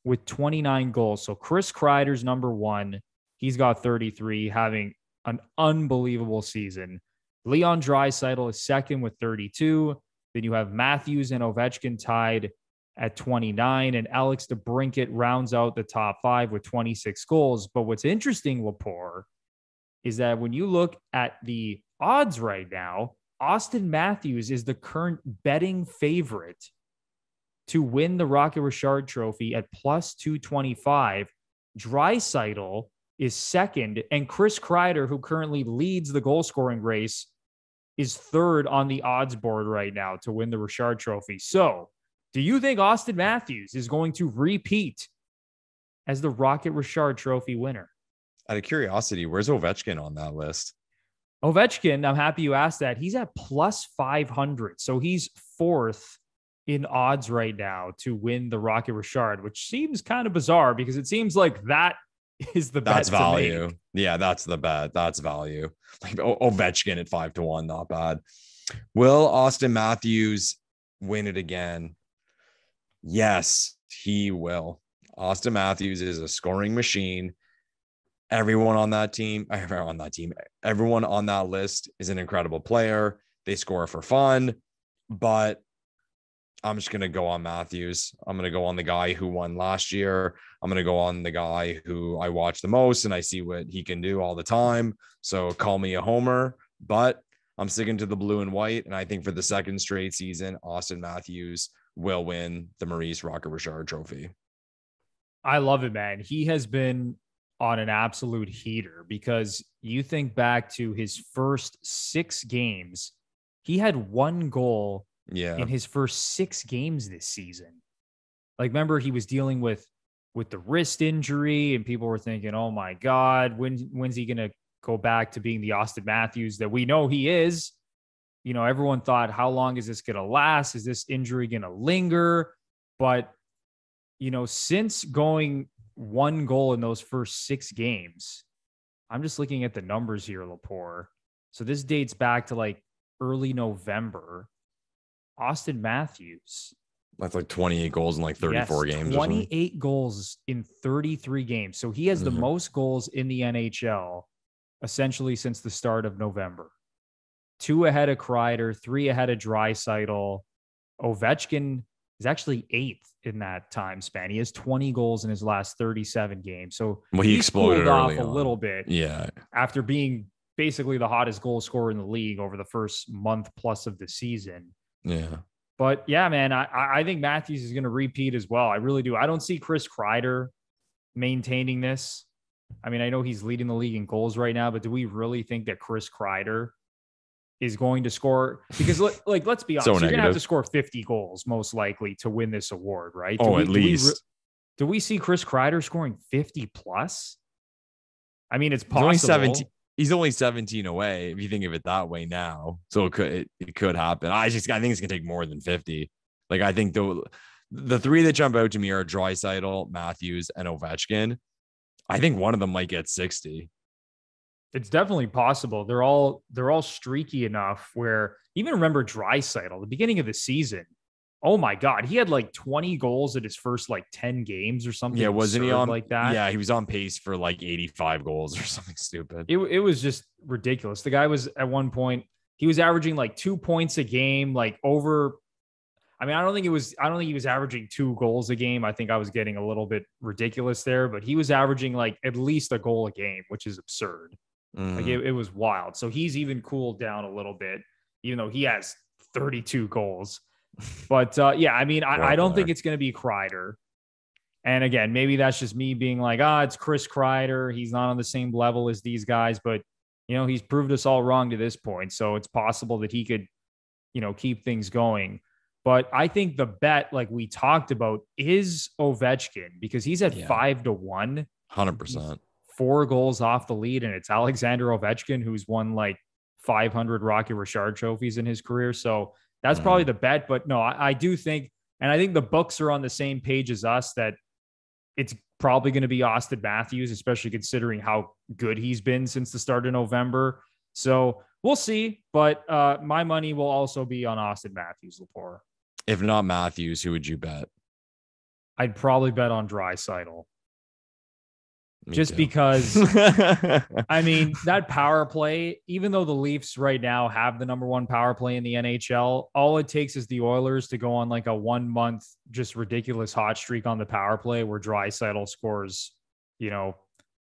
with 29 goals. So Chris Kreider's number one. He's got 33, having an unbelievable season. Leon Draisaitl is second with 32. Then you have Matthews and Ovechkin tied at 29, and Alex DeBrincat rounds out the top five with 26 goals. But what's interesting, Lepore, is that when you look at the odds right now, Auston Matthews is the current betting favorite to win the Rocket Richard Trophy at plus 225. Draisaitl is second, and Chris Kreider, who currently leads the goal scoring race, is third on the odds board right now to win the Richard Trophy. So, do you think Auston Matthews is going to repeat as the Rocket Richard Trophy winner? Out of curiosity, where's Ovechkin on that list? Ovechkin, I'm happy you asked that. He's at plus 500. So he's fourth in odds right now to win the Rocket Richard, which seems kind of bizarre because it seems like that is the bet. That's value. Yeah, that's the bet. That's value. Like Ovechkin at 5-1, not bad. Will Auston Matthews win it again? Yes, he will. Auston Matthews is a scoring machine. Everyone on that list is an incredible player. They score for fun, but I'm just going to go on Matthews. I'm going to go on the guy who won last year. I'm going to go on the guy who I watch the most and I see what he can do all the time. So call me a homer, but I'm sticking to the blue and white. And I think for the second straight season, Auston Matthews will win the Maurice Rocket Richard Trophy. I love it, man. He has been on an absolute heater because you think back to his first 6 games, he had 1 goal in his first 6 games this season. Like, remember, he was dealing with the wrist injury and people were thinking, oh my God, when's he going to go back to being the Auston Matthews that we know he is? You know, everyone thought, how long is this going to last? Is this injury going to linger? But, you know, since going 1 goal in those first 6 games, I'm just looking at the numbers here, Lepore. So this dates back to like early November. Auston Matthews. That's like 28 goals in like 34 games. 28 goals in 33 games. So he has the most goals in the NHL essentially since the start of November. 2 ahead of Kreider, 3 ahead of Draisaitl. Ovechkin is actually 8th in that time span. He has 20 goals in his last 37 games. So he exploded off early a on. little bit. Yeah. After being basically the hottest goal scorer in the league over the first month plus of the season. Yeah. But yeah, man, I think Matthews is going to repeat as well. I really do. I don't see Chris Kreider maintaining this. I mean, I know he's leading the league in goals right now, but do we really think that Chris Kreider is going to score? Because let's be honest, you're going to have to score 50 goals most likely to win this award, right? At least. Do we see Chris Kreider scoring 50 plus? I mean, it's possible. He's only 17 away, if you think of it that way now. So it could happen. I think it's gonna take more than 50. Like, I think the 3 that jump out to me are Draisaitl, Matthews, and Ovechkin. I think one of them might get 60. It's definitely possible. They're all streaky enough where, even remember Draisaitl, the beginning of the season. Oh my God, he had like 20 goals in his first like 10 games or something. Yeah, wasn't he on like that? Yeah, he was on pace for like 85 goals or something stupid. It was just ridiculous. The guy was at one point, he was averaging like 2 points a game, like over. I mean, I don't think he was averaging 2 goals a game. I think I was getting a little bit ridiculous there, but he was averaging like at least a goal a game, which is absurd. Like it was wild. So he's even cooled down a little bit, even though he has 32 goals. But yeah, I mean, I don't think it's going to be Kreider. And again, maybe that's just me being like, it's Chris Kreider. He's not on the same level as these guys, but you know, he's proved us all wrong to this point. So it's possible that he could, keep things going. But I think the bet, like we talked about, is Ovechkin because he's at 5-1, 100%, 4 goals off the lead. And it's Alexander Ovechkin, who's won like 500 Rocky Richard trophies in his career. So that's probably the bet. But no, I do think, and I think the books are on the same page as us, that it's probably going to be Auston Matthews, especially considering how good he's been since the start of November. So we'll see. But my money will also be on Auston Matthews, Lepore. If not Matthews, who would you bet? I'd probably bet on Draisaitl. Just too. Because, I mean, that power play, even though the Leafs right now have the number 1 power play in the NHL, all it takes is the Oilers to go on like a 1 month, just ridiculous hot streak on the power play where Draisaitl scores,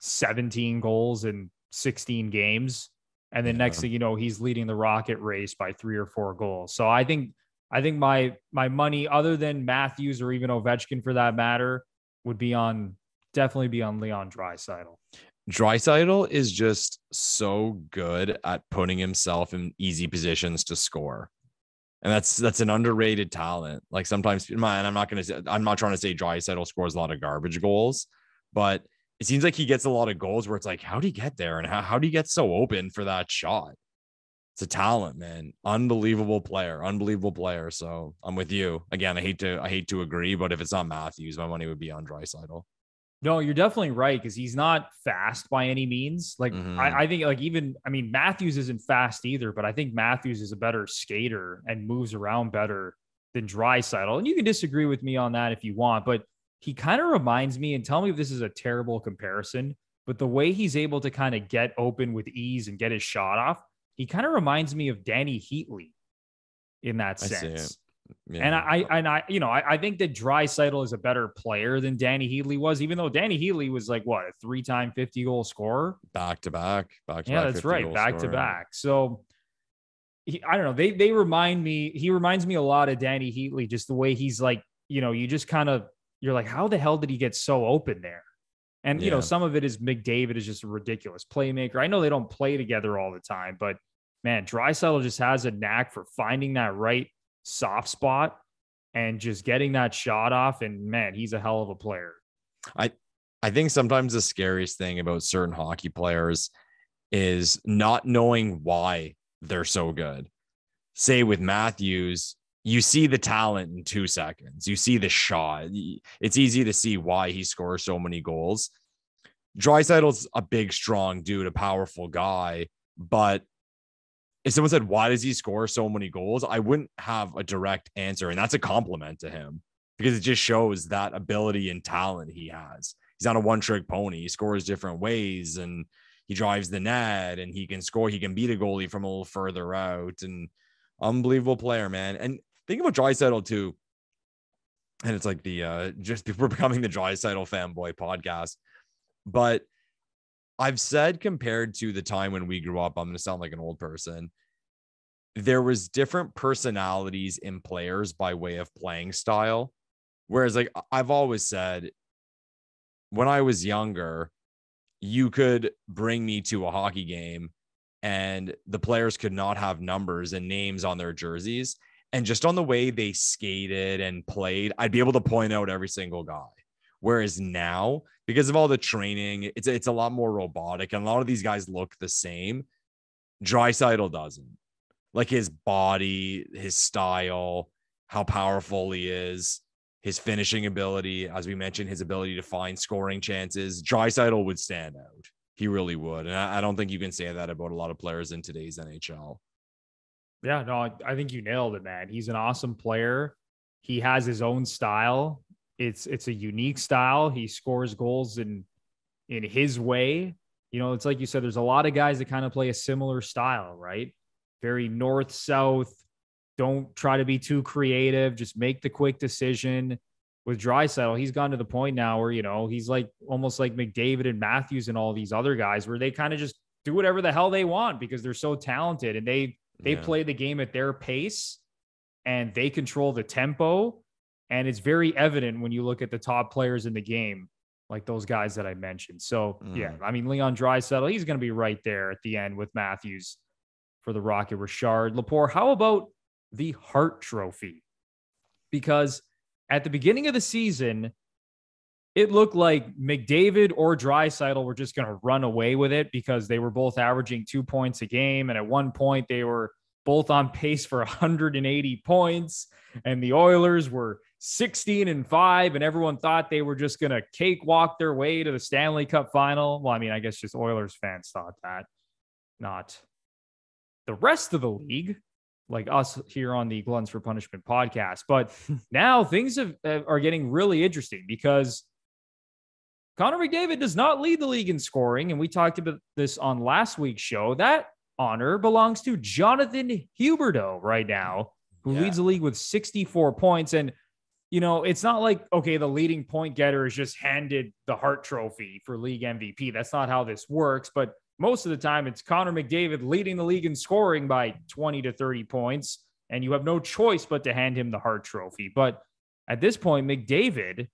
17 goals in 16 games. And then next thing you know, he's leading the Rocket race by 3 or 4 goals. So I think my money, other than Matthews or even Ovechkin for that matter, would definitely be on Leon Draisaitl. Draisaitl is just so good at putting himself in easy positions to score. And that's an underrated talent. Like sometimes, and I'm not trying to say Draisaitl scores a lot of garbage goals, but it seems like he gets a lot of goals where it's like, how'd he get there? And how do you get so open for that shot? It's a talent, man. Unbelievable player. So I'm with you. Again, I hate to agree, but if it's not Matthews, my money would be on Draisaitl. No, you're definitely right, because he's not fast by any means. Like I think Matthews isn't fast either, but I think Matthews is a better skater and moves around better than Draisaitl. And you can disagree with me on that if you want, but he kind of reminds me, and tell me if this is a terrible comparison, but the way he's able to kind of get open with ease and get his shot off, he kind of reminds me of Danny Heatley in that sense. Yeah. And I think that Draisaitl is a better player than Danny Heatley was, even though Danny Heatley was like what, a 3-time 50-goal scorer, back to back. Yeah, that's right, back to back. So I don't know. He reminds me a lot of Danny Heatley, just the way he's like, you just you're like, how the hell did he get so open there? And some of it is McDavid is just a ridiculous playmaker. I know they don't play together all the time, but man, Draisaitl just has a knack for finding that right soft spot and just getting that shot off. And man, he's a hell of a player. I think sometimes the scariest thing about certain hockey players is not knowing why they're so good. Say with Matthews, you see the talent in 2 seconds. You see the shot. It's easy to see why he scores so many goals. Draisaitl's a big, strong dude, a powerful guy, but if someone said, why does he score so many goals? I wouldn't have a direct answer. And that's a compliment to him because it just shows that ability and talent he has. He's not a one-trick pony. He scores different ways and he drives the net and he can score. He can beat a goalie from a little further out, and unbelievable player, man. And think about Draisaitl too. And it's like we're becoming the Draisaitl fanboy podcast, but I've said compared to the time when we grew up, I'm going to sound like an old person. There was different personalities in players by way of playing style. Whereas like I've always said, when I was younger, you could bring me to a hockey game and the players could not have numbers and names on their jerseys. And just on the way they skated and played, I'd be able to point out every single guy. Whereas now, because of all the training, it's a lot more robotic and a lot of these guys look the same. Draisaitl doesn't. Like his body, his style, how powerful he is, his finishing ability, as we mentioned, his ability to find scoring chances. Draisaitl would stand out. He really would. And I don't think you can say that about a lot of players in today's NHL. Yeah, no, I think you nailed it, man. He's an awesome player. He has his own style. It's a unique style. He scores goals in his way. It's like you said, there's a lot of guys that kind of play a similar style, right? Very north-south. Don't try to be too creative. Just make the quick decision. With Draisaitl, he's gone to the point now where, he's like almost like McDavid and Matthews and all these other guys where they kind of just do whatever the hell they want because they're so talented and they play the game at their pace and they control the tempo. And it's very evident when you look at the top players in the game, like those guys that I mentioned. So, yeah, I mean, Leon Draisaitl, he's going to be right there at the end with Matthews for the Rocket Richard. Lepore, how about the Hart Trophy. Because at the beginning of the season, it looked like McDavid or Draisaitl were just going to run away with it because they were both averaging 2 points a game. And at one point, they were both on pace for 180 points. And the Oilers were 16-5. And everyone thought they were just going to cakewalk their way to the Stanley Cup final. Well, I mean, I guess just Oilers fans thought that, not the rest of the league, like us here on the Gluttons For Punishment podcast. But now things are getting really interesting because Connor McDavid does not lead the league in scoring. And we talked about this on last week's show. That honor belongs to Jonathan Huberdeau right now, who leads the league with 64 points. And, you know, it's not like, okay, the leading point getter is just handed the Hart Trophy for league MVP. That's not how this works. But most of the time, it's Connor McDavid leading the league in scoring by 20 to 30 points. And you have no choice but to hand him the Hart Trophy. But at this point, McDavid,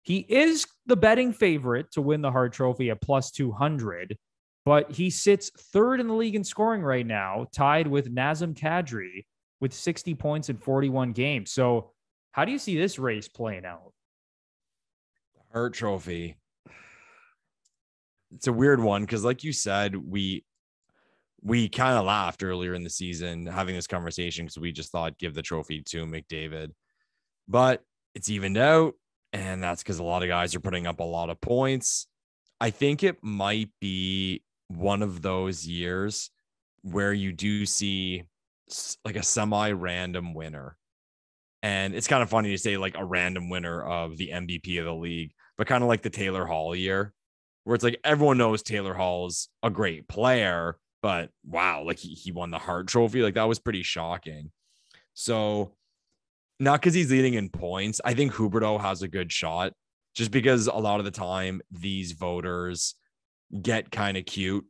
he is the betting favorite to win the Hart Trophy at plus 200, but he sits third in the league in scoring right now, tied with Nazem Kadri with 60 points in 41 games. So how do you see this race playing out? The Hart Trophy. It's a weird one because, like you said, we kind of laughed earlier in the season having this conversation because we just thought give the trophy to McDavid, but it's evened out. And that's because a lot of guys are putting up a lot of points. I think it might be one of those years where you do see like a semi-random winner. And it's kind of funny to say like a random winner of the MVP of the league, but kind of like the Taylor Hall year, where it's like everyone knows Taylor Hall's a great player, but wow, like he won the Hart Trophy. Like that was pretty shocking. So not because he's leading in points. I think Huberdeau has a good shot just because a lot of the time these voters get kind of cute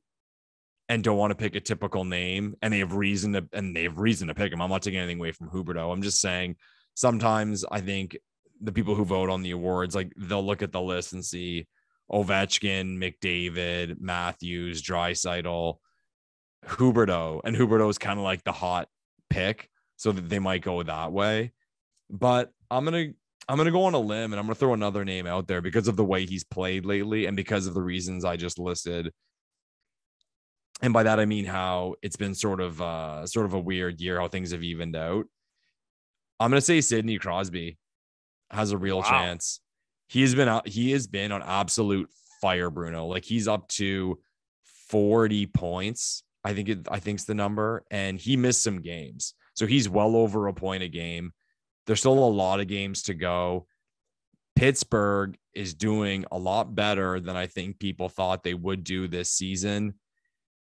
and don't want to pick a typical name and they have reason to pick him. I'm not taking anything away from Huberdeau. I'm just saying sometimes I think the people who vote on the awards, like they'll look at the list and see Ovechkin, McDavid, Matthews, Draisaitl, Huberdeau, and Huberdeau is kind of like the hot pick. So that they might go that way. But I'm gonna go on a limb and I'm gonna throw another name out there because of the way he's played lately and because of the reasons I just listed. And by that I mean how it's been sort of a weird year, how things have evened out. I'm gonna say Sidney Crosby has a real chance. He has been on absolute fire, Bruno. Like he's up to 40 points. I think's the number, and he missed some games, so he's well over a point a game. There's still a lot of games to go. Pittsburgh is doing a lot better than I think people thought they would do this season.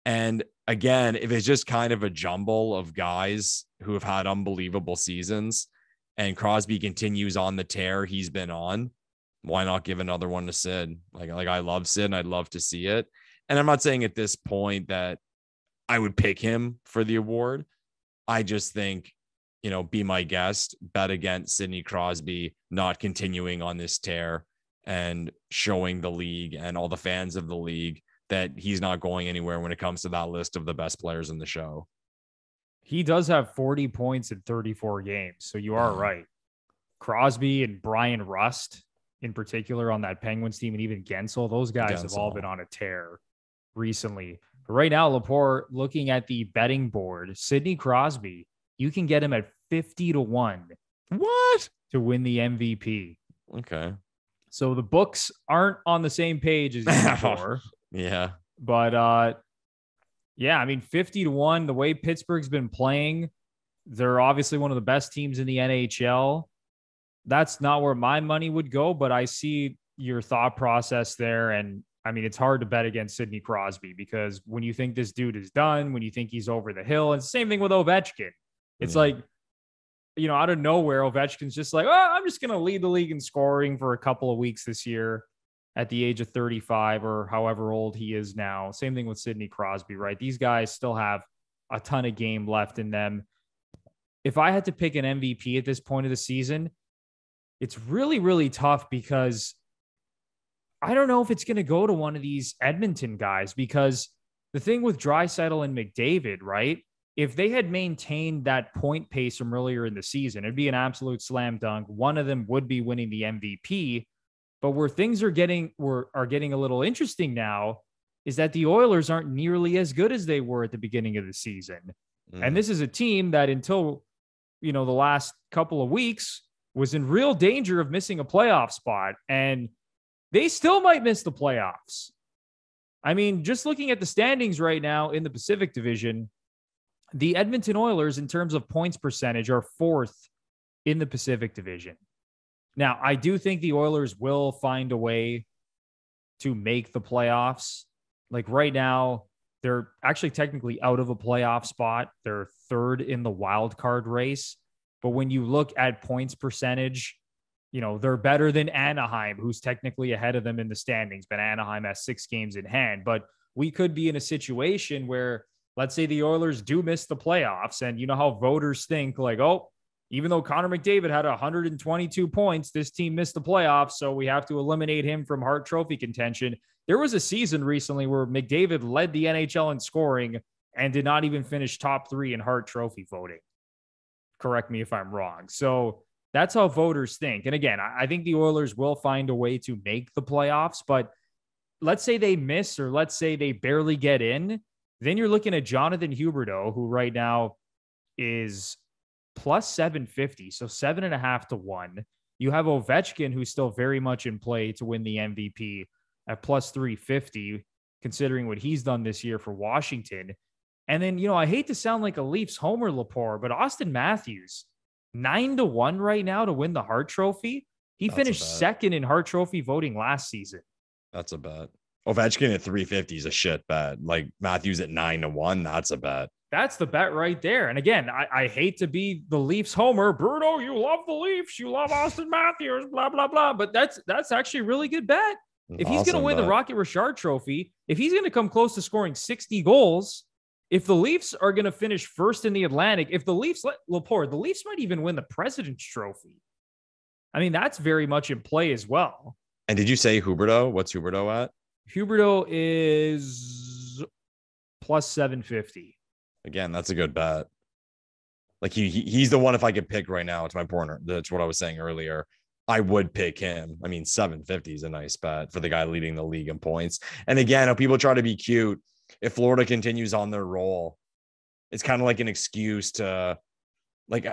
And again, if it's just kind of a jumble of guys who have had unbelievable seasons and Crosby continues on the tear he's been on, why not give another one to Sid? Like I love Sid and I'd love to see it. And I'm not saying at this point that I would pick him for the award. I just think, you know, be my guest, bet against Sidney Crosby not continuing on this tear and showing the league and all the fans of the league that he's not going anywhere when it comes to that list of the best players in the show. He does have 40 points in 34 games. So you are right. Crosby and Brian Rust in particular on that Penguins team, and even Gensel, those guys have all been on a tear recently. But right now, Lepore, looking at the betting board, Sidney Crosby, you can get him at 50-1. What? To win the MVP. Okay. So the books aren't on the same page as before. Yeah. But yeah, I mean, 50-1, the way Pittsburgh's been playing, they're obviously one of the best teams in the NHL. That's not where my money would go, but I see your thought process there. And I mean, it's hard to bet against Sidney Crosby because when you think this dude is done, when you think he's over the hill, and same thing with Ovechkin. It's like, you know, out of nowhere, Ovechkin's just like, oh, I'm just going to lead the league in scoring for a couple of weeks this year at the age of 35 or however old he is now. Same thing with Sidney Crosby, right? These guys still have a ton of game left in them. If I had to pick an MVP at this point of the season, it's really, really tough because I don't know if it's going to go to one of these Edmonton guys, because the thing with Draisaitl and McDavid, right, if they had maintained that point pace from earlier in the season, it'd be an absolute slam dunk. One of them would be winning the MVP. But where things are getting a little interesting now is that the Oilers aren't nearly as good as they were at the beginning of the season. And this is a team that until, the last couple of weeks was in real danger of missing a playoff spot. And they still might miss the playoffs. I mean, just looking at the standings right now in the Pacific Division, the Edmonton Oilers, in terms of points percentage, are 4th in the Pacific Division. Now, I do think the Oilers will find a way to make the playoffs. Like right now, they're actually technically out of a playoff spot. They're 3rd in the wild card race. But when you look at points percentage, they're better than Anaheim, who's technically ahead of them in the standings, but Anaheim has 6 games in hand. But we could be in a situation where, let's say the Oilers do miss the playoffs, and you know how voters think like, oh, even though Connor McDavid had 122 points, this team missed the playoffs, so we have to eliminate him from Hart Trophy contention. There was a season recently where McDavid led the NHL in scoring and did not even finish top 3 in Hart Trophy voting. Correct me if I'm wrong. So that's how voters think. And again, I think the Oilers will find a way to make the playoffs, but let's say they miss, or let's say they barely get in, then you're looking at Jonathan Huberdeau, who right now is plus 750, so 7.5 to 1. You have Ovechkin, who's still very much in play to win the MVP at plus 350, considering what he's done this year for Washington. And then, I hate to sound like a Leafs homer, Lepore, but Auston Matthews, 9 to 1 right now to win the Hart Trophy. He finished 2nd in Hart Trophy voting last season. That's a bet. Ovechkin at 350 is a shit bet. Like Matthews at 9 to 1, that's a bet. That's the bet right there. And again, I hate to be the Leafs homer. Bruno, you love the Leafs. You love Auston Matthews, blah, blah, blah. But that's actually a really good bet. If he's going to win the Rocket Richard Trophy, if he's going to come close to scoring 60 goals, if the Leafs are going to finish 1st in the Atlantic, if the Leafs, Lepore, the Leafs might even win the President's Trophy. I mean, that's very much in play as well. And did you say Huberdeau? What's Huberdeau at? Huberdeau is plus 750. Again, that's a good bet. Like he's the one, if I could pick right now, it's my partner. That's what I was saying earlier. I would pick him. I mean, 750 is a nice bet for the guy leading the league in points. And again, if people try to be cute, if Florida continues on their roll, it's kind of like an excuse to, like,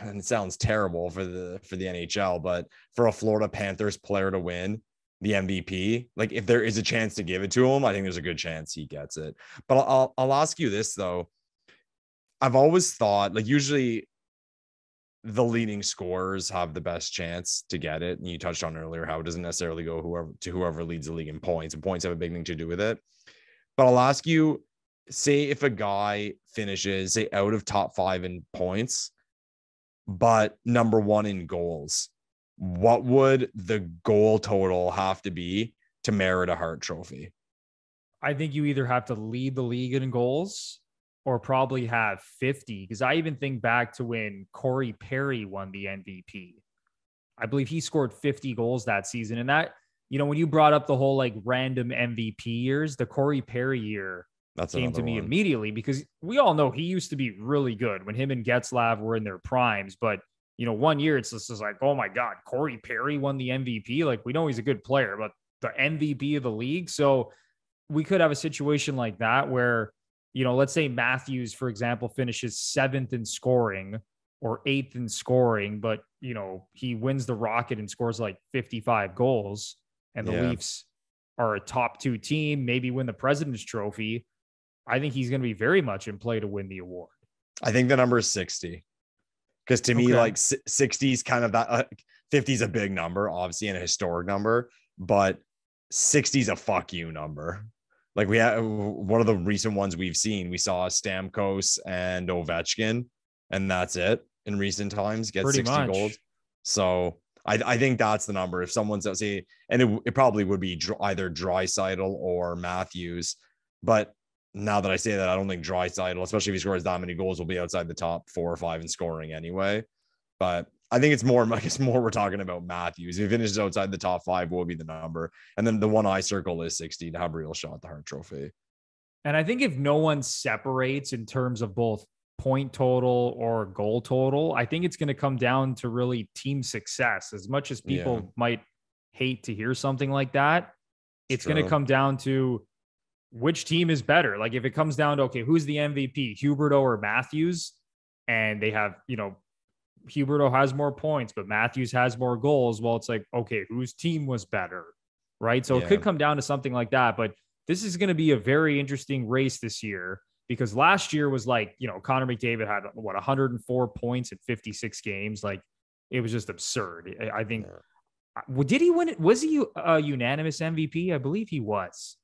and it sounds terrible for the NHL, but for a Florida Panthers player to win the MVP, like if there is a chance to give it to him, I think there's a good chance he gets it. But I'll ask you this though. I've always thought, like, usually the leading scorers have the best chance to get it. And you touched on earlier how it doesn't necessarily go whoever leads the league in points, and points have a big thing to do with it. But I'll ask you, say if a guy finishes, say, out of top 5 in points, but number 1 in goals, what would the goal total have to be to merit a Hart Trophy? I think you either have to lead the league in goals or probably have 50, because I even think back to when Corey Perry won the MVP. I believe he scored 50 goals that season. And that, when you brought up the whole like random MVP years, the Corey Perry year came to me immediately, because we all know he used to be really good when him and Getzlaf were in their primes. But, one year it's just like, oh my God, Corey Perry won the MVP. Like, we know he's a good player, but the MVP of the league. So we could have a situation like that where, let's say Matthews, for example, finishes 7th in scoring or 8th in scoring, but, he wins the Rocket and scores like 55 goals, and the Leafs are a top 2 team, maybe win the President's Trophy. I think he's going to be very much in play to win the award. I think the number is 60. Because to me, like 60 is kind of that. 50 is a big number, obviously, and a historic number, but 60 is a fuck you number. Like we have one of the recent ones we've seen, we saw Stamkos and Ovechkin, and that's it in recent times, get pretty 60 much. goals. So I think that's the number. If someone's, say, and it probably would be either Draisaitl or Matthews, but now that I say that, I don't think Draisaitl, especially if he scores that many goals, will be outside the top 4 or 5 in scoring anyway. But I think it's more we're talking about Matthews. If he finishes outside the top 5, what would be the number? And then the one I circle is 60 to have a real shot at the Hart Trophy. And I think if no one separates in terms of both point total or goal total, I think it's going to come down to really team success. As much as people might hate to hear something like that, it's going to come down to which team is better. Like if it comes down to, okay, who's the MVP, Huberdeau or Matthews? And they have, Huberdeau has more points, but Matthews has more goals. Well, it's like, okay, whose team was better? Right. So it could come down to something like that. But this is going to be a very interesting race this year because last year was like, Connor McDavid had 104 points in 56 games. Like it was just absurd. I think, did he win it? Was he a unanimous MVP? I believe he was.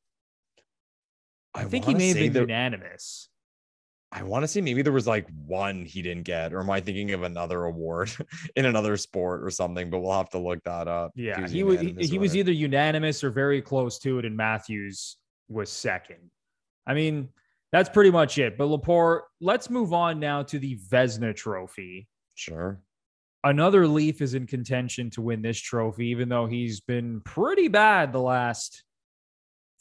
I think he may have been unanimous. I want to say maybe there was like one he didn't get, or am I thinking of another award in another sport or something? But we'll have to look that up. Yeah, he was either unanimous or very close to it, and Matthews was second. I mean, that's pretty much it. But Lepore, let's move on now to the Vezina Trophy. Sure. Another Leaf is in contention to win this trophy, even though he's been pretty bad the last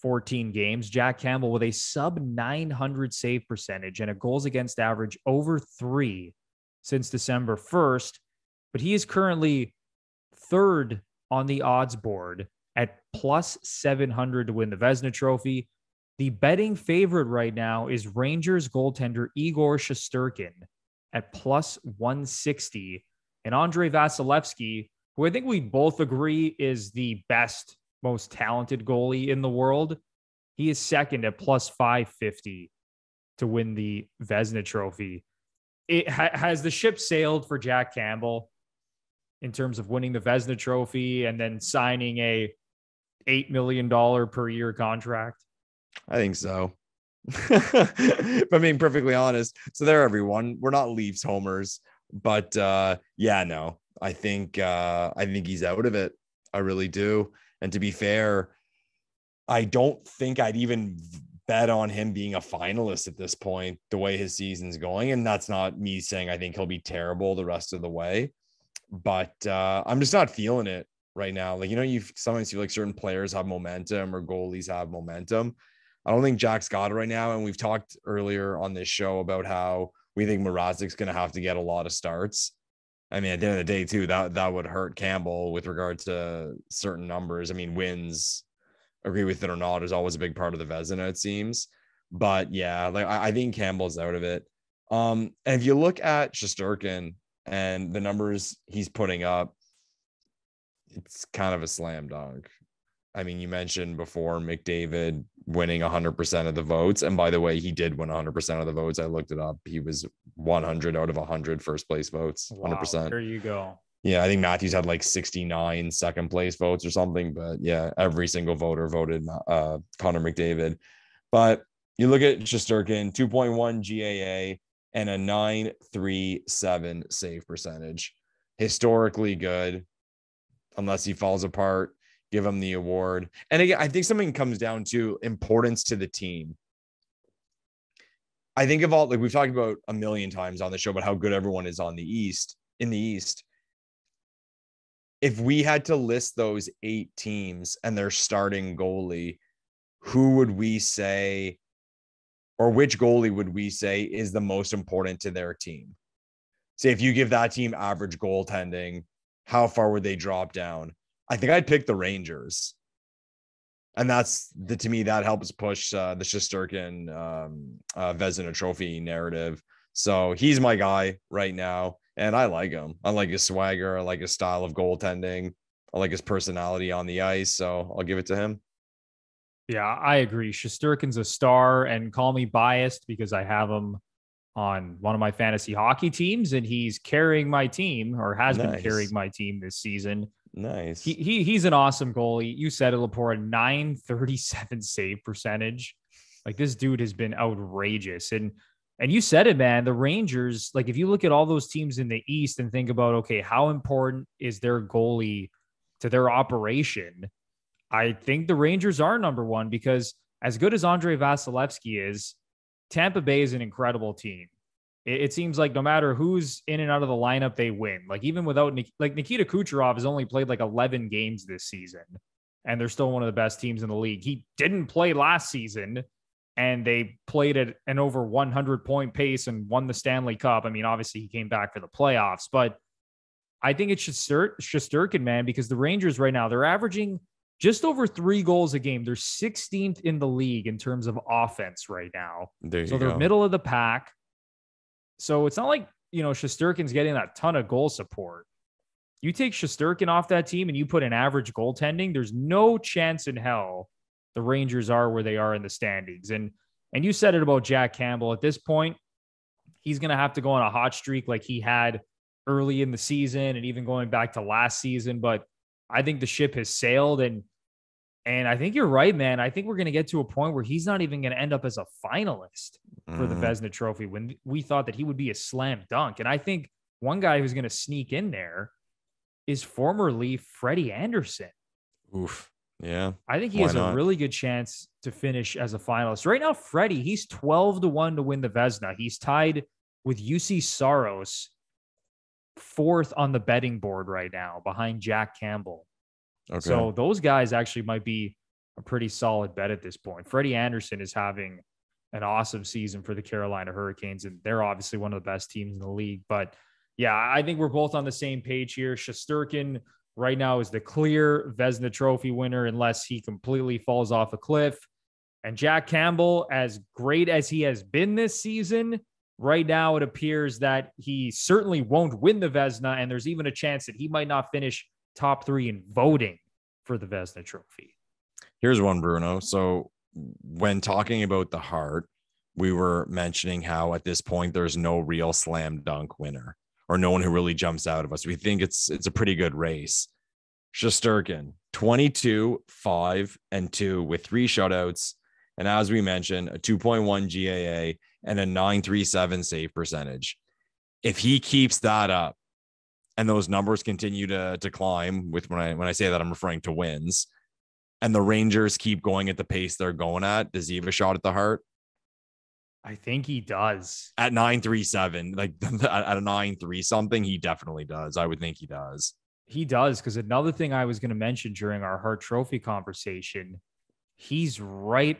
14 games. Jack Campbell with a sub 900 save percentage and a goals against average over 3 since December 1st. But he is currently third on the odds board at plus 700 to win the Vezina Trophy. The betting favorite right now is Rangers goaltender Igor Shesterkin at plus 160. And Andrei Vasilevsky, who I think we both agree is the best, most talented goalie in the world, he is second at plus 550 to win the Vezina Trophy. It has the ship sailed for Jack Campbell in terms of winning the Vezina Trophy and then signing a $8 million per year contract? I think so. If I'm being perfectly honest. So there, everyone. We're not Leafs homers, but no, I think he's out of it. I really do. And to be fair, I don't think I'd even bet on him being a finalist at this point, the way his season's going. And that's not me saying I think he'll be terrible the rest of the way, but I'm just not feeling it right now. Like, you sometimes feel like certain players have momentum or goalies have momentum. I don't think Jack's got it right now. And we've talked earlier on this show about how we think Mrazek's going to have to get a lot of starts. I mean, at the end of the day, too, that would hurt Campbell with regard to certain numbers. I mean, wins, agree with it or not, is always a big part of the Vezina, it seems. But yeah, like I think Campbell's out of it. And if you look at Shesterkin and the numbers he's putting up, it's kind of a slam dunk. I mean, you mentioned before McDavid winning 100% of the votes. And by the way, he did win 100% of the votes. I looked it up. He was 100 out of 100 first place votes, 100%. Wow, there you go. Yeah, I think Matthews had like 69 second place votes or something. But yeah, every single voter voted Connor McDavid. But you look at Shesterkin, 2.1 GAA and a 937 save percentage. Historically good, unless he falls apart. Give him the award. And again, I think something comes down to importance to the team. I think of all, like we've talked about a million times on the show about how good everyone is in the East. If we had to list those 8 teams and their starting goalie, who would we say, or which goalie would we say is the most important to their team? Say if you give that team average goaltending, how far would they drop down? I think I'd pick the Rangers. And to me, that helps push the Shesterkin Vezina Trophy narrative. So he's my guy right now. And I like him. I like his swagger. I like his style of goaltending. I like his personality on the ice. So I'll give it to him. Yeah, I agree. Shesterkin's a star, and call me biased because I have him on one of my fantasy hockey teams and he's carrying my team, or has been carrying my team this season. Nice. He's an awesome goalie. You said it, Lepore, a 937 save percentage. Like, this dude has been outrageous. And you said it, man, the Rangers, like if you look at all those teams in the East and think about, okay, how important is their goalie to their operation? I think the Rangers are number one, because as good as Andrei Vasilevsky is, Tampa Bay is an incredible team. It seems like no matter who's in and out of the lineup, they win. Like even without Nikita Kucherov has only played like 11 games this season, and they're still one of the best teams in the league. He didn't play last season, and they played at an over 100-point pace and won the Stanley Cup. I mean, obviously he came back for the playoffs, but I think it's Shesterkin, man, because the Rangers right now, they're averaging just over 3 goals a game. They're 16th in the league in terms of offense right now. So they're middle of the pack. So it's not like, Shesterkin's getting a ton of goal support. You take Shesterkin off that team and you put an average goaltending, there's no chance in hell the Rangers are where they are in the standings. And you said it about Jack Campbell. At this point, he's going to have to go on a hot streak like he had early in the season and even going back to last season. But I think the ship has sailed. And I think you're right, man. I think we're going to get to a point where he's not even going to end up as a finalist for the Vezina Trophy when we thought that he would be a slam dunk. And I think one guy who's going to sneak in there is former Leaf Freddie Anderson. Oof. Yeah. I think he has a really good chance to finish as a finalist. Right now, Freddie, he's 12-1 to win the Vezina. He's tied with UC Saros, 4th on the betting board right now behind Jack Campbell. Okay. So those guys actually might be a pretty solid bet at this point. Freddie Anderson is having an awesome season for the Carolina Hurricanes, and they're obviously one of the best teams in the league. But yeah, I think we're both on the same page here. Shesterkin right now is the clear Vezina Trophy winner unless he completely falls off a cliff. And Jack Campbell, as great as he has been this season, right now it appears that he certainly won't win the Vezina, and there's even a chance that he might not finish top 3 in voting for the Vezina Trophy. Here's one, Bruno. So when talking about the Hart, we were mentioning how at this point there's no real slam dunk winner or no one who really jumps out of us. We think it's a pretty good race. Shesterkin, 22, 5, and 2 with 3 shutouts. And as we mentioned, a 2.1 GAA and a 937 save percentage. If he keeps that up and those numbers continue to climb, with when I say that, I'm referring to wins, and the Rangers keep going at the pace they're going at, does he have a shot at the Hart? I think he does. At 937, like at a 9.3 something, he definitely does. I would think he does. He does, because another thing I was going to mention during our Hart Trophy conversation, he's right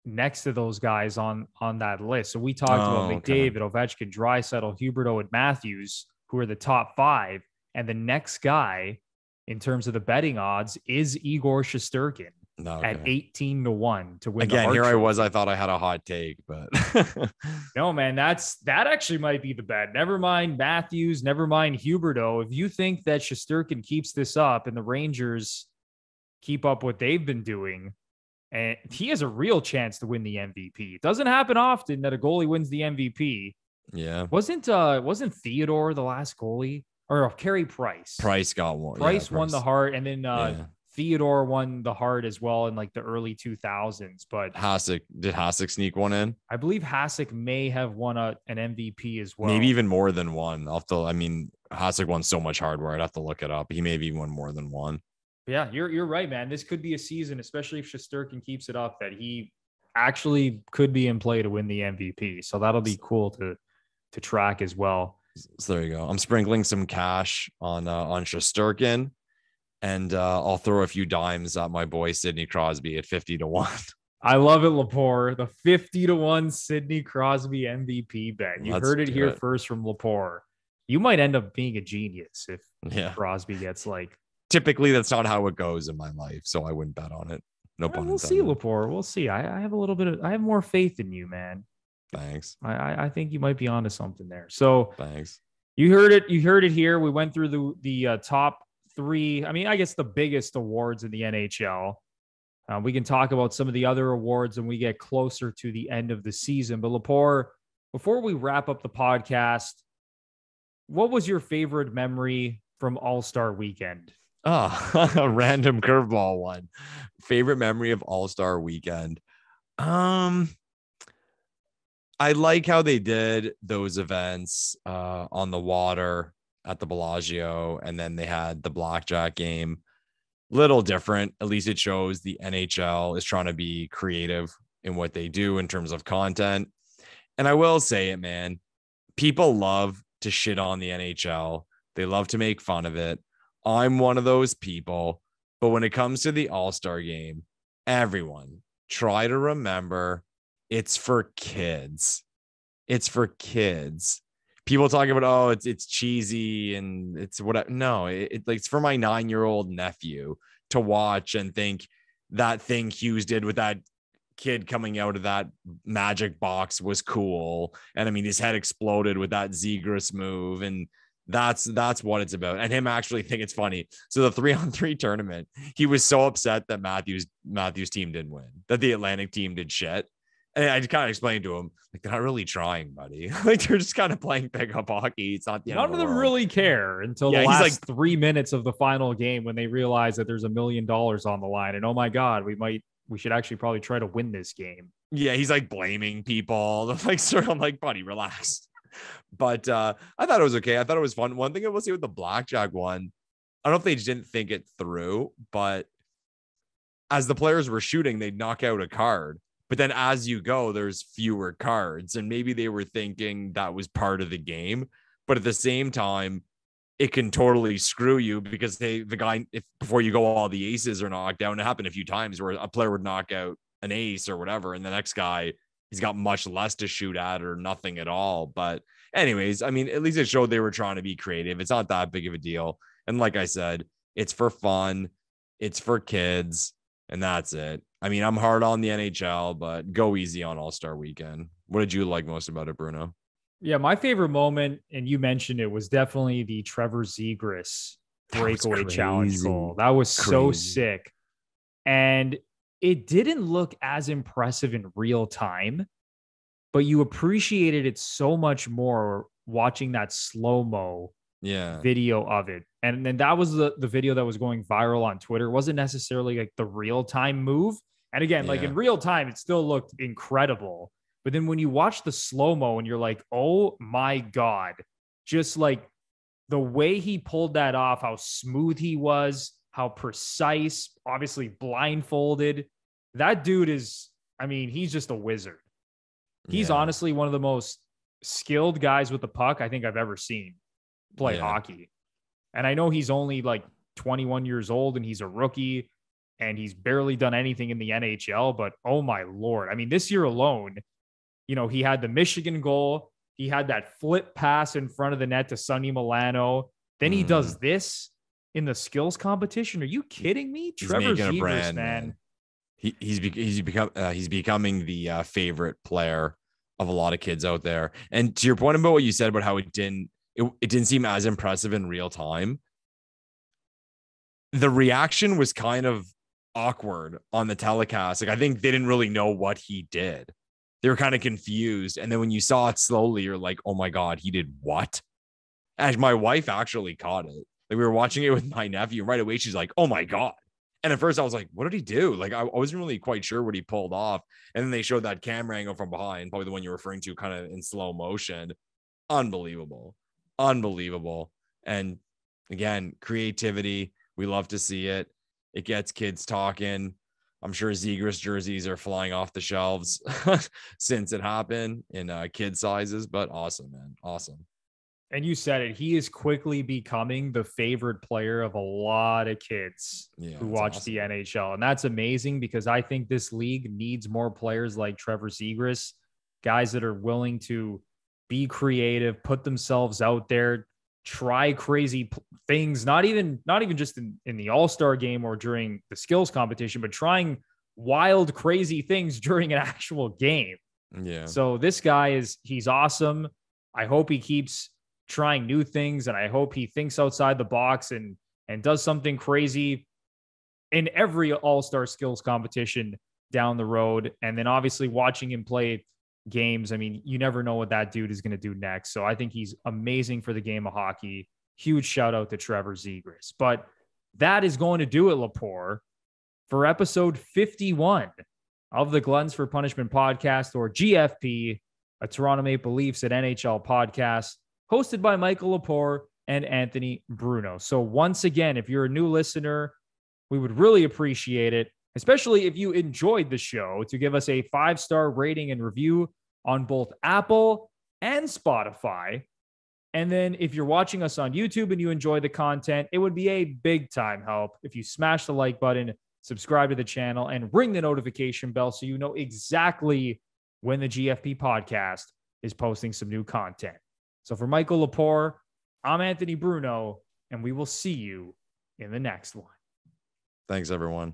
next to those guys on that list. So we talked about McDavid, Ovechkin, Draisaitl, Huberdeau, and Matthews, who are the top 5. And the next guy in terms of the betting odds is Igor Shesterkin at 18-1 to win. Again, here I was. I thought I had a hot take, but no, man, that actually might be the bet. Never mind Matthews, never mind Huberdeau. If you think that Shesterkin keeps this up and the Rangers keep up what they've been doing, and he has a real chance to win the MVP. It doesn't happen often that a goalie wins the MVP. Yeah. Wasn't Theodore the last goalie? Or Carey Price? Price got one. Price won the Hart, and then Theodore won the Hart as well in like the early 2000s. But did Hasek sneak one in? I believe Hasek may have won an MVP as well. Maybe even more than one. Hasek won so much hardware. I'd have to look it up. He maybe won more than one. Yeah, you're right, man. This could be a season, especially if Shesterkin keeps it up, that he actually could be in play to win the MVP. So that'll be cool to track as well. So there you go. I'm sprinkling some cash on Shesterkin, and I'll throw a few dimes at my boy Sidney Crosby at 50-1. I love it, Lepore. The 50-1 Sidney Crosby MVP bet. You heard it here first from Lepore. You might end up being a genius if Crosby gets like. Typically, that's not how it goes in my life, so I wouldn't bet on it. No pun intended. We'll see, Lepore. We'll see. I have I have more faith in you, man. Thanks. I think you might be onto something there. So thanks. You heard it. You heard it here. We went through the top 3. I mean, I guess the biggest awards in the NHL. We can talk about some of the other awards when we get closer to the end of the season. But Lepore, before we wrap up the podcast, what was your favorite memory from All-Star Weekend? Oh, a random curveball one. Favorite memory of All-Star Weekend. I like how they did those events on the water at the Bellagio, and then they had the blackjack game. Little different. At least it shows the NHL is trying to be creative in what they do in terms of content. And I will say it, man. People love to shit on the NHL. They love to make fun of it. I'm one of those people. But when it comes to the All-Star game, everyone try to remember It's for kids. It's for kids. People talking about, oh, it's cheesy and it's whatever. No, it's for my 9-year-old nephew to watch and think that thing Hughes did with that kid coming out of that magic box was cool. And I mean, his head exploded with that Zegras move. And that's what it's about. And him actually think it's funny. So the 3-on-3 tournament, he was so upset that Matthews team didn't win, that the Atlantic team did shit. And I just kind of explained to him, like, they're not really trying, buddy. Like, they're just kind of playing pickup hockey. It's not the end None of them really care until the last 3 minutes of the final game when they realize that there's $1 million on the line. And oh my God, we should actually probably try to win this game. Yeah, he's like blaming people. Like, sir, I'm like, buddy, relax. But I thought it was okay. I thought it was fun. One thing I will say with the blackjack one, I don't know if they just didn't think it through, but as the players were shooting, they'd knock out a card. But then as you go, there's fewer cards. And maybe they were thinking that was part of the game. But at the same time, it can totally screw you because the guy, if before you go, all the aces are knocked out. And it happened a few times where a player would knock out an ace or whatever. And the next guy, he's got much less to shoot at or nothing at all. But anyways, I mean, at least it showed they were trying to be creative. It's not that big of a deal. And like I said, it's for fun. It's for kids. And that's it. I mean, I'm hard on the NHL, but go easy on All-Star Weekend. What did you like most about it, Bruno? Yeah, my favorite moment, and you mentioned it, was definitely the Trevor Zegras breakaway challenge goal. That was so sick. And it didn't look as impressive in real time, but you appreciated it so much more watching that slow-mo video of it. And then that was the video that was going viral on Twitter. It wasn't necessarily like the real-time move. And again, like in real time, it still looked incredible. But then when you watch the slow-mo and you're like, oh my God, just like the way he pulled that off, how smooth he was, how precise, obviously blindfolded. That dude is, I mean, he's just a wizard. He's honestly one of the most skilled guys with the puck I think I've ever seen play hockey. And I know he's only like 21 years old and he's a rookie and he's barely done anything in the NHL, but oh my Lord. I mean, this year alone, you know, he had the Michigan goal. He had that flip pass in front of the net to Sonny Milano. Then he does this in the skills competition. Are you kidding me? Trevor Zegras, man. He's becoming the favorite player of a lot of kids out there. And to your point about what you said about how it didn't seem as impressive in real time. The reaction was kind of awkward on the telecast. Like, I think they didn't really know what he did. They were kind of confused. And then when you saw it slowly, you're like, oh my God, he did what? And my wife actually caught it. Like, we were watching it with my nephew. Right away, she's like, oh my God. And at first I was like, what did he do? Like, I wasn't really quite sure what he pulled off. And then they showed that camera angle from behind, probably the one you're referring to, kind of in slow motion. Unbelievable. And again, creativity. We love to see it. It gets kids talking. I'm sure Zegras jerseys are flying off the shelves since it happened in kid sizes, but awesome, man. Awesome. And you said it. He is quickly becoming the favorite player of a lot of kids who watch the NHL. And that's amazing because I think this league needs more players like Trevor Zegras, guys that are willing to be creative, put themselves out there, try crazy things, not even just in the All-Star game or during the skills competition, but trying wild, crazy things during an actual game. Yeah. So this guy he's awesome. I hope he keeps trying new things, and I hope he thinks outside the box and does something crazy in every All-Star skills competition down the road. And then obviously watching him play games, I mean, you never know what that dude is going to do next. So I think he's amazing for the game of hockey. Huge shout out to Trevor Zegras. But that is going to do it, Lepore, for episode 51 of the Gluttons For Punishment Podcast, or GFP, a Toronto Maple Leafs and NHL podcast, hosted by Michael Lepore and Anthony Bruno. So once again, if you're a new listener, we would really appreciate it, especially if you enjoyed the show, to give us a 5-star rating and review on both Apple and Spotify. And then if you're watching us on YouTube and you enjoy the content, it would be a big time help if you smash the like button, subscribe to the channel, and ring the notification bell so you know exactly when the GFP podcast is posting some new content. So for Michael Lepore, I'm Anthony Bruno, and we will see you in the next one. Thanks, everyone.